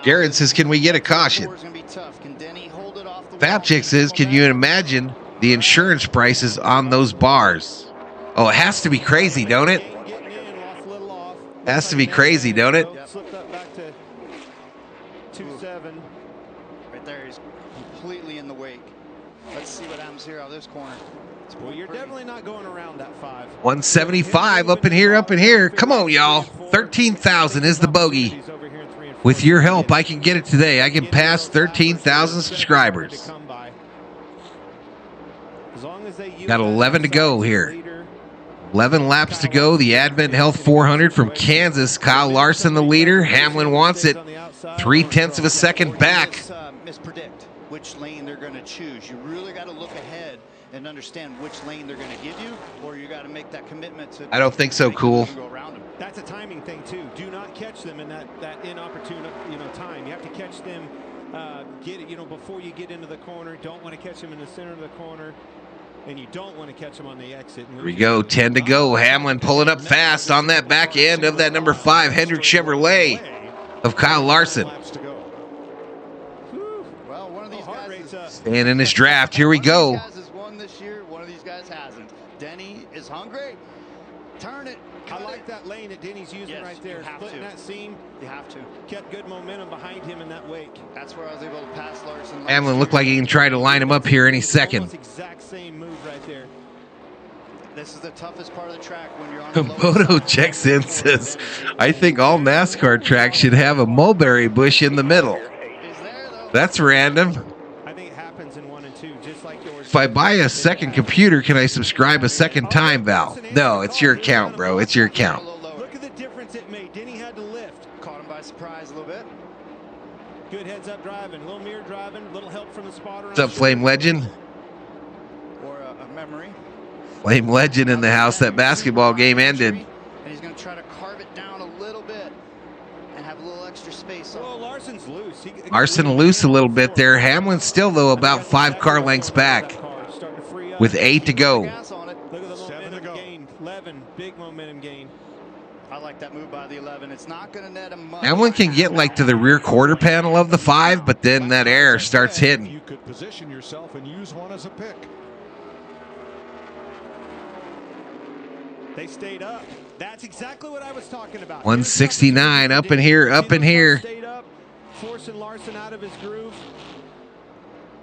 Jared says, can we get a caution? Fab Chick says, can you imagine the insurance prices on those bars? Oh, it has to be crazy, don't it? Has to be crazy, don't it? Slipped up back to 2.7. Right there, he's completely in the wake. Let's see what happens here out of this corner. Well, you're definitely not going around that 5. 175 up in here, up in here. Come on, y'all. 13,000 is the bogey. With your help, I can get it today. I can pass 13,000 subscribers. Got 11 to go here. 11 laps to go. The Advent Health 400 from Kansas. Kyle Larson, the leader. Hamlin wants it. 0.3 of a second back. Mispredict which lane they're going to choose. You really got to look ahead and understand which lane they're going to give you, or you got to make that commitment to. I don't think so, Cool. That's a timing thing too. Do not catch them in that inopportune time. You have to catch them get it before you get into the corner. Don't want to catch them in the center of the corner. And you don't want to catch him on the exit. Here we go, 10 to go. Hamlin pulling up fast on that back end of that number 5 Hendrick Chevrolet of Kyle Larson. Well, one of these guys Staying in his draft. Here we go. One of these guys has won this year. One of these guys hasn't. Denny is hungry. Turn it. I like that lane. that Denny's using right there. Splitting that seam. You have to. Kept good momentum behind him in that wake. That's where I was able to pass Larson. Hamlin looked like he can try to line him up here any second. Almost exact same move right there. This is the toughest part of the track when you're on the Bodo checks in, says, I think all NASCAR tracks should have a mulberry bush in the middle. That's random. I think it happens in 1 and 2, just like yours. If I buy a second computer, can I subscribe a second time, Val? No, it's your account, bro. It's your account. Look at the difference it made. Denny had to lift. Caught him by surprise a little bit. Good heads-up driving, a little mirror driving, a little help from the spotter. What's up, Flame Legend? Or a memory. Flame Legend in the house. That basketball game ended. And he's going to try to carve it down a little bit and have a little extra space. Well, Larson's loose. Larson loose a little bit there. Hamlin still, though, about 5 car lengths back with 8 to go. Look at the momentum gain. 11, big momentum gain. I like that move by the 11. It's not going to net him much. Hamlin can get like to the rear quarter panel of the 5, but then that air starts hitting. You could position yourself and use one as a pick. They stayed up. That's exactly what I was talking about. 169 up in here, up in here. Stayed up, forcing Larson out of his groove.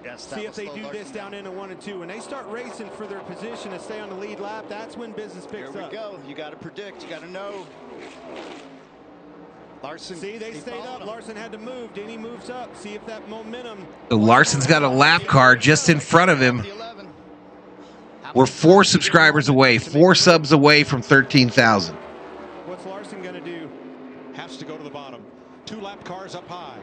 Yes, see if they do this down into 1 and 2. When they start racing for their position to stay on the lead lap, that's when business picks up. Here we go. You got to predict. You got to know. Larson. See, they stayed up. Larson had to move. Denny moves up. See if that momentum. Larson's got a lap car just in front of him. We're 4 subscribers away, 4 subs away from 13,000. What's Larson going to do? Has to go to the bottom. 2 lap cars up high.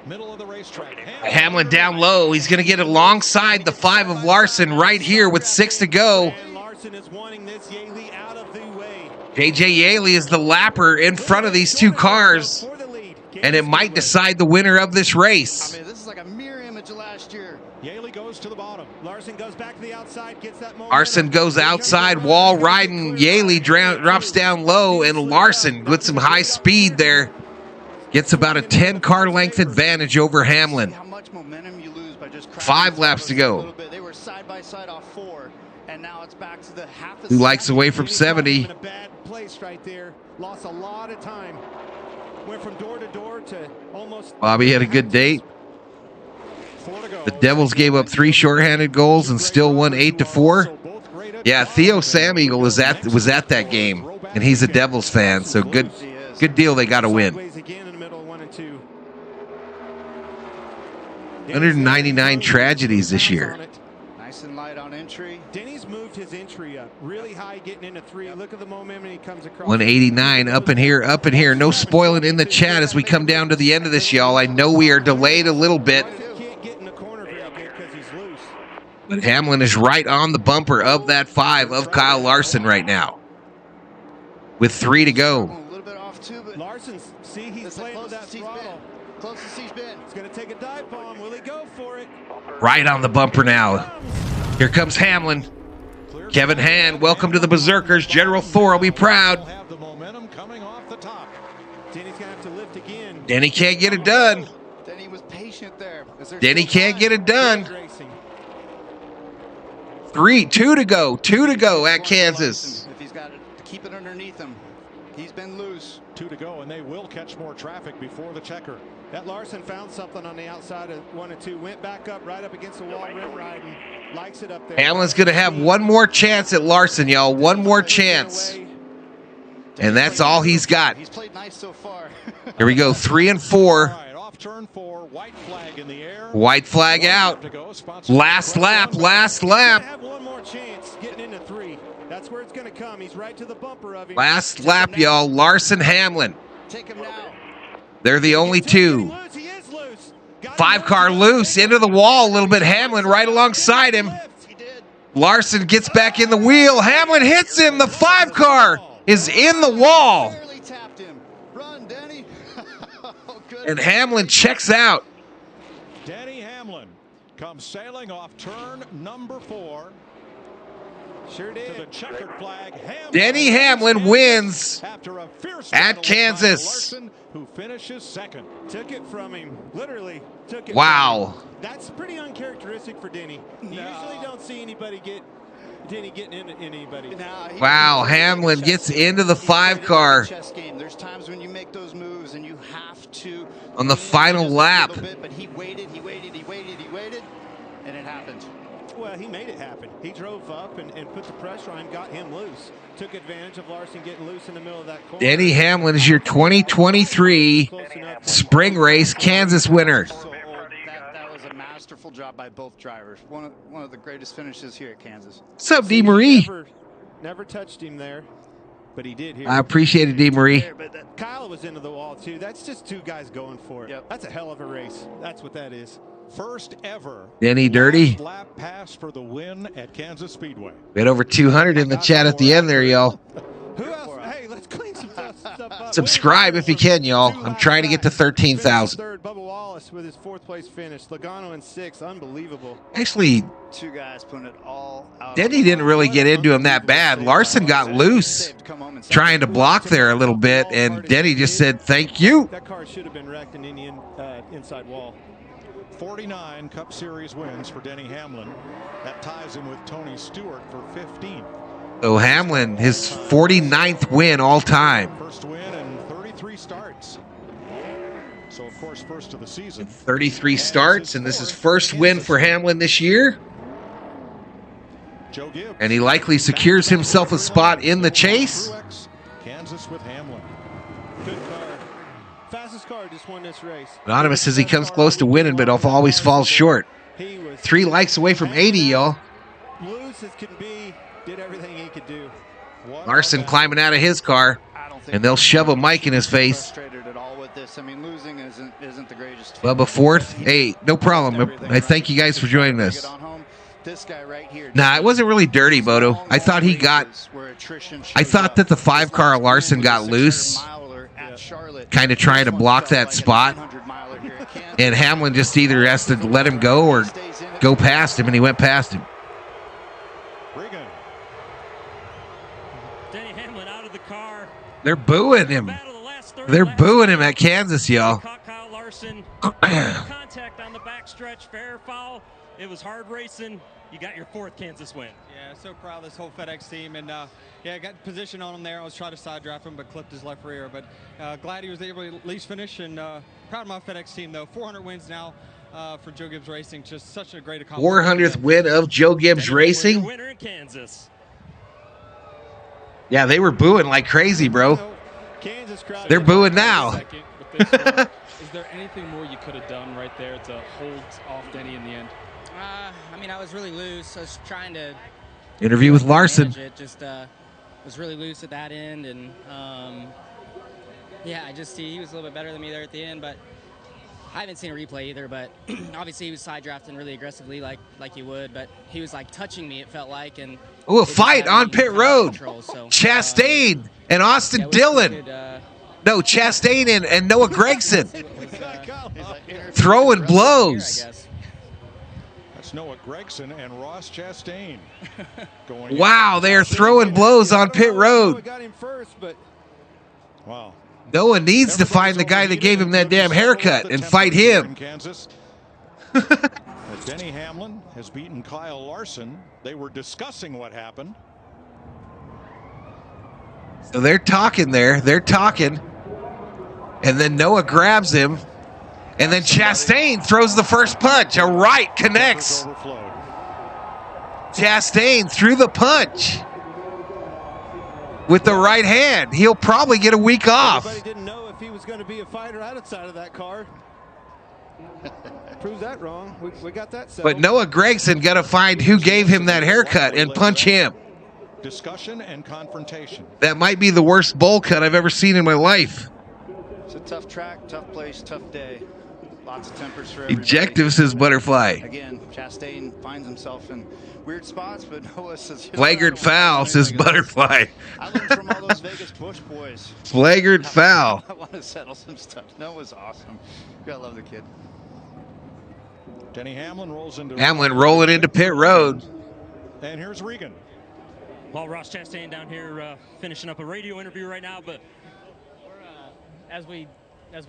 Middle of the racetrack. Hamlin down low. He's going to get alongside the 5 of Larson right here with 6 to go. And Larson is wanting this Yaley out of the way. JJ Yaley is the lapper in front of these 2 cars, and it might decide the winner of this race. I mean, this is like a mirror image of last year. Yaley goes to the bottom. Larson goes back to the outside, gets that momentum. Larson goes outside, wall riding. Yaley drops down low, and Larson with some high speed there gets about a 10-car length advantage over Hamlin. How much momentum you lose by just 5 laps to go. They were side by side off 4, and now it's back to the half. 2 likes away from 70. In a bad place right there. Lost a lot of time. Went from door to door to almost. Bobby had a good date. The Devils gave up 3 shorthanded goals and still won 8-4. Yeah, Theo Sam Eagle was at that game, and he's a Devils fan, so good deal. They got a win. 199 tragedies this year. Nice and light on entry. Denny's moved his entry up really high, getting into 3. Look at the momentum he comes across. 189 up in here, up in here. No spoiling in the chat as we come down to the end of this, y'all. I know we are delayed a little bit, but Hamlin is right on the bumper of that 5 of Kyle Larson right now with 3 to go. A little bit off too, but Larson, see, he's playing with that throttle. Closest he's been. He's going to take a dive bomb. Will he go for it? Right on the bumper now. Here comes Hamlin. Kevin Hand, welcome to the Berserkers. General Thor will be proud. Have the momentum coming off the top. Denny's going to have to lift again. Denny can't get it done. Denny was patient there. Denny can't get it done. 2 to go. 2 to go at Kansas. If he's got to keep it underneath him, he's been loose. 2 to go, and they will catch more traffic before the checker. That Larson found something on the outside of 1 and 2. Went back up, right up against the wall, rim riding. Likes it up there. Hamlin's going to have one more chance at Larson, y'all. One more chance. And that's all he's got. He's played nice so far. Here we go, 3 and 4. All right, off turn 4, white flag in the air. White flag out. Last lap, last lap. Have one more chance getting into 3. That's where it's going to come. He's right to the bumper of him. Last lap, y'all. Larson, Hamlin. Take him now. They're the only 2. 5 car loose into the wall a little bit. Hamlin right alongside him. Larson gets back in the wheel. Hamlin hits him. The 5 car is in the wall. Run, Denny. And Hamlin checks out. Denny Hamlin comes sailing off turn number 4. Sure did. To the checkered flag. Denny Hamlin wins after a fierce at Kansas. Larson, who finishes 2nd. Took it from him. Literally took it. Wow. That's pretty uncharacteristic for Denny. You usually don't see anybody get Denny getting into anybody. Wow, Hamlin gets into the 5-car There's times when you make those moves and you have to on the final lap. But he waited, and it happened. Well, he made it happen. He drove up and put the pressure on him, got him loose. Took advantage of Larson getting loose in the middle of that corner. Denny Hamlin is your 2023 Spring Race Kansas winner. That was a masterful job by both drivers. One of the greatest finishes here at Kansas. What's up, D. Marie? Never touched him there, but he did here. I appreciate it, D. Marie. But Kyle was into the wall, too. That's just two guys going for it. Yep. That's a hell of a race. That's what that is. First ever Denny Dirty. lap pass for the win at Kansas Speedway. We had over 200 in the chat at the end there, y'all. Who else? Hey, let's clean some stuff up. Subscribe if you can, y'all. I'm trying to get to 13,000. Third, Bubba Wallace with his 4th place finish. Logano in 6th. Unbelievable. Actually, Two guys putting it all out. Denny didn't really get into him that bad. Larson got loose trying to block there a little bit, and Denny just said, thank you. That car should have been wrecked in the inside wall. 49 Cup Series wins for Denny Hamlin. That ties him with Tony Stewart for 15. So Hamlin, his 49th win all time. First win in 33 starts. So, of course, first of the season. 33 starts, and this is first win for Hamlin this year. Joe Gibbs. And he likely secures himself a spot in the chase. Kansas with Hamlin. Good car. Fastest car just won this race. Anonymous says he comes close to winning, but always falls short. 3 likes away from 80, y'all. Loose as can be, did everything he could do. Larson climbing out of his car, and they'll shove a mic in his face. Frustrated at all with this. I mean, losing isn't the greatest. Bubba 4th. Hey, no problem. I thank you guys for joining us. This guy right here. Nah, it wasn't really dirty, Bodo. I thought that the 5-car Larson got loose, kind of trying to block that spot. And Hamlin just either has to let him go or go past him, and he went past him. Denny Hamlin out of the car. They're booing him. They're booing him at Kansas, y'all. Kyle Larson. Contact on the backstretch, fair foul. It was hard racing. You got your 4th Kansas win. Yeah, so proud of this whole FedEx team. And, yeah, I got position on him there. I was trying to side draft him, but clipped his left rear. But glad he was able to at least finish. And proud of my FedEx team, though. 400 wins now for Joe Gibbs Racing. Just such a great accomplishment. 400th win of Joe Gibbs Racing. Winner in Kansas. Yeah, they were booing like crazy, bro. They're booing now. Is there anything more you could have done right there to hold off Denny in the end? I mean, I was really loose. I was trying to interview with Larson. It just was really loose at that end, and yeah, he was a little bit better than me there at the end, but I haven't seen a replay either. But obviously, he was side drafting really aggressively, like he would. But he was like touching me. It felt like, and a fight on pit road. Chastain and Austin Dillon. No, Chastain and Noah Gragson throwing blows. That's Noah Gragson and Ross Chastain. Wow, they are throwing blows on pit road. Wow. Noah needs to find the guy that gave him that damn haircut and fight him. Denny Hamlin has beaten Kyle Larson. They were discussing what happened. So they're talking there. They're talking. And then Noah grabs him. And then Chastain throws the first punch. A right connects. Chastain threw the punch with the right hand. He'll probably get a week off. Everybody didn't know if he was going to be a fighter outside of that car. Proves that wrong. We got that settled. But Noah Gragson got to find who gave him that haircut and punch him. Discussion and confrontation. That might be the worst bowl cut I've ever seen in my life. It's a tough track, tough place, tough day. Lots of tempers for everybody. Ejective says Butterfly. Again, Chastain finds himself in weird spots, but Noah says... Flagrant foul says Butterfly. I learned from all those Vegas Bush boys. Flagrant foul. I want to settle some stuff. Noah's awesome. You gotta love the kid. Denny Hamlin rolls into... Hamlin rolling into pit road. And here's Regan. Well, Ross Chastain down here finishing up a radio interview right now, but as we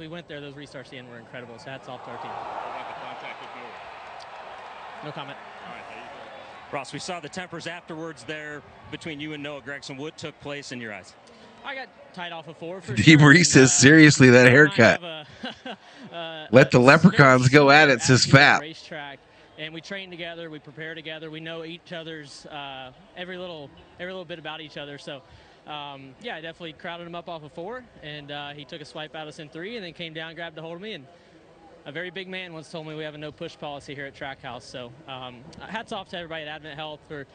went there, those restarts in were incredible. So hats off to our team. What about the contact with Noah? No comment. All right, there you go. Ross, we saw the tempers afterwards there between you and Noah Gregson. What took place in your eyes? I got tied off of 4 for Dee sure. Marie says, seriously, that haircut. Let the leprechauns go at it, says Fap. Racetrack, and we train together, we prepare together, we know each other's every little bit about each other. So, yeah, I definitely crowded him up off of 4, and he took a swipe at us in 3, and then came down, grabbed a hold of me, and a very big man once told me we have a no-push policy here at Trackhouse. So hats off to everybody at Advent Health for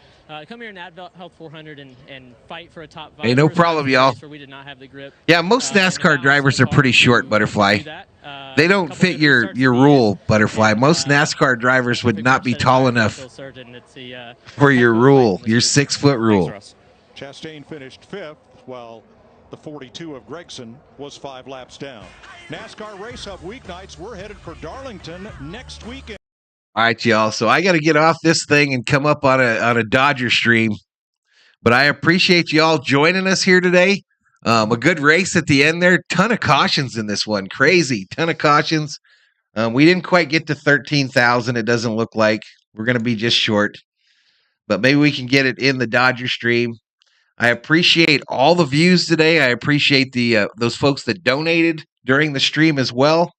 come here in Advent Health 400 and fight for a top 5. Hey, no problem, y'all. Where we did not have the grip. Yeah, most NASCAR drivers are pretty short, Butterfly. They don't fit your rule, Butterfly. Most NASCAR drivers would not be tall enough for your rule, your 6-foot rule. Chastain finished 5th, while the 42 of Gregson was 5 laps down. NASCAR Race Hub weeknights. We're headed for Darlington next weekend. All right, y'all. So I got to get off this thing and come up on a Dodger stream. But I appreciate y'all joining us here today. A good race at the end there. Ton of cautions in this one. Crazy. Ton of cautions. We didn't quite get to 13,000. It doesn't look like. We're going to be just short. But maybe we can get it in the Dodger stream. I appreciate all the views today. I appreciate the those folks that donated during the stream as well.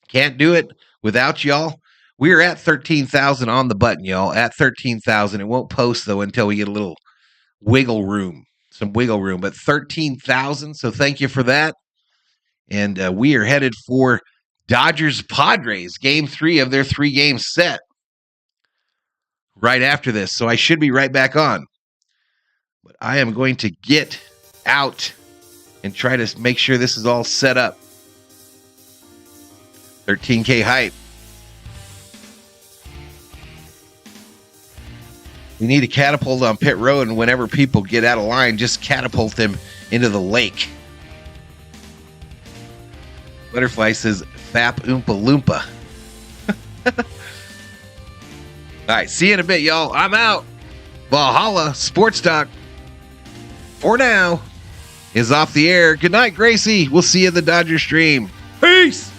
Can't do it without y'all. We are at 13,000 on the button, y'all. At 13,000. It won't post, though, until we get a little wiggle room. Some wiggle room. But 13,000, so thank you for that. And we are headed for Dodgers-Padres, Game 3 of their 3-game set. Right after this, so I should be right back on. But I am going to get out and try to make sure this is all set up. 13K hype. We need a catapult on pit road, and whenever people get out of line, just catapult them into the lake. Butterfly says, Fap Oompa Loompa. All right, see you in a bit, y'all. I'm out. Valhalla Sports Talk, for now, is off the air. Good night, Gracie. We'll see you in the Dodger stream. Peace.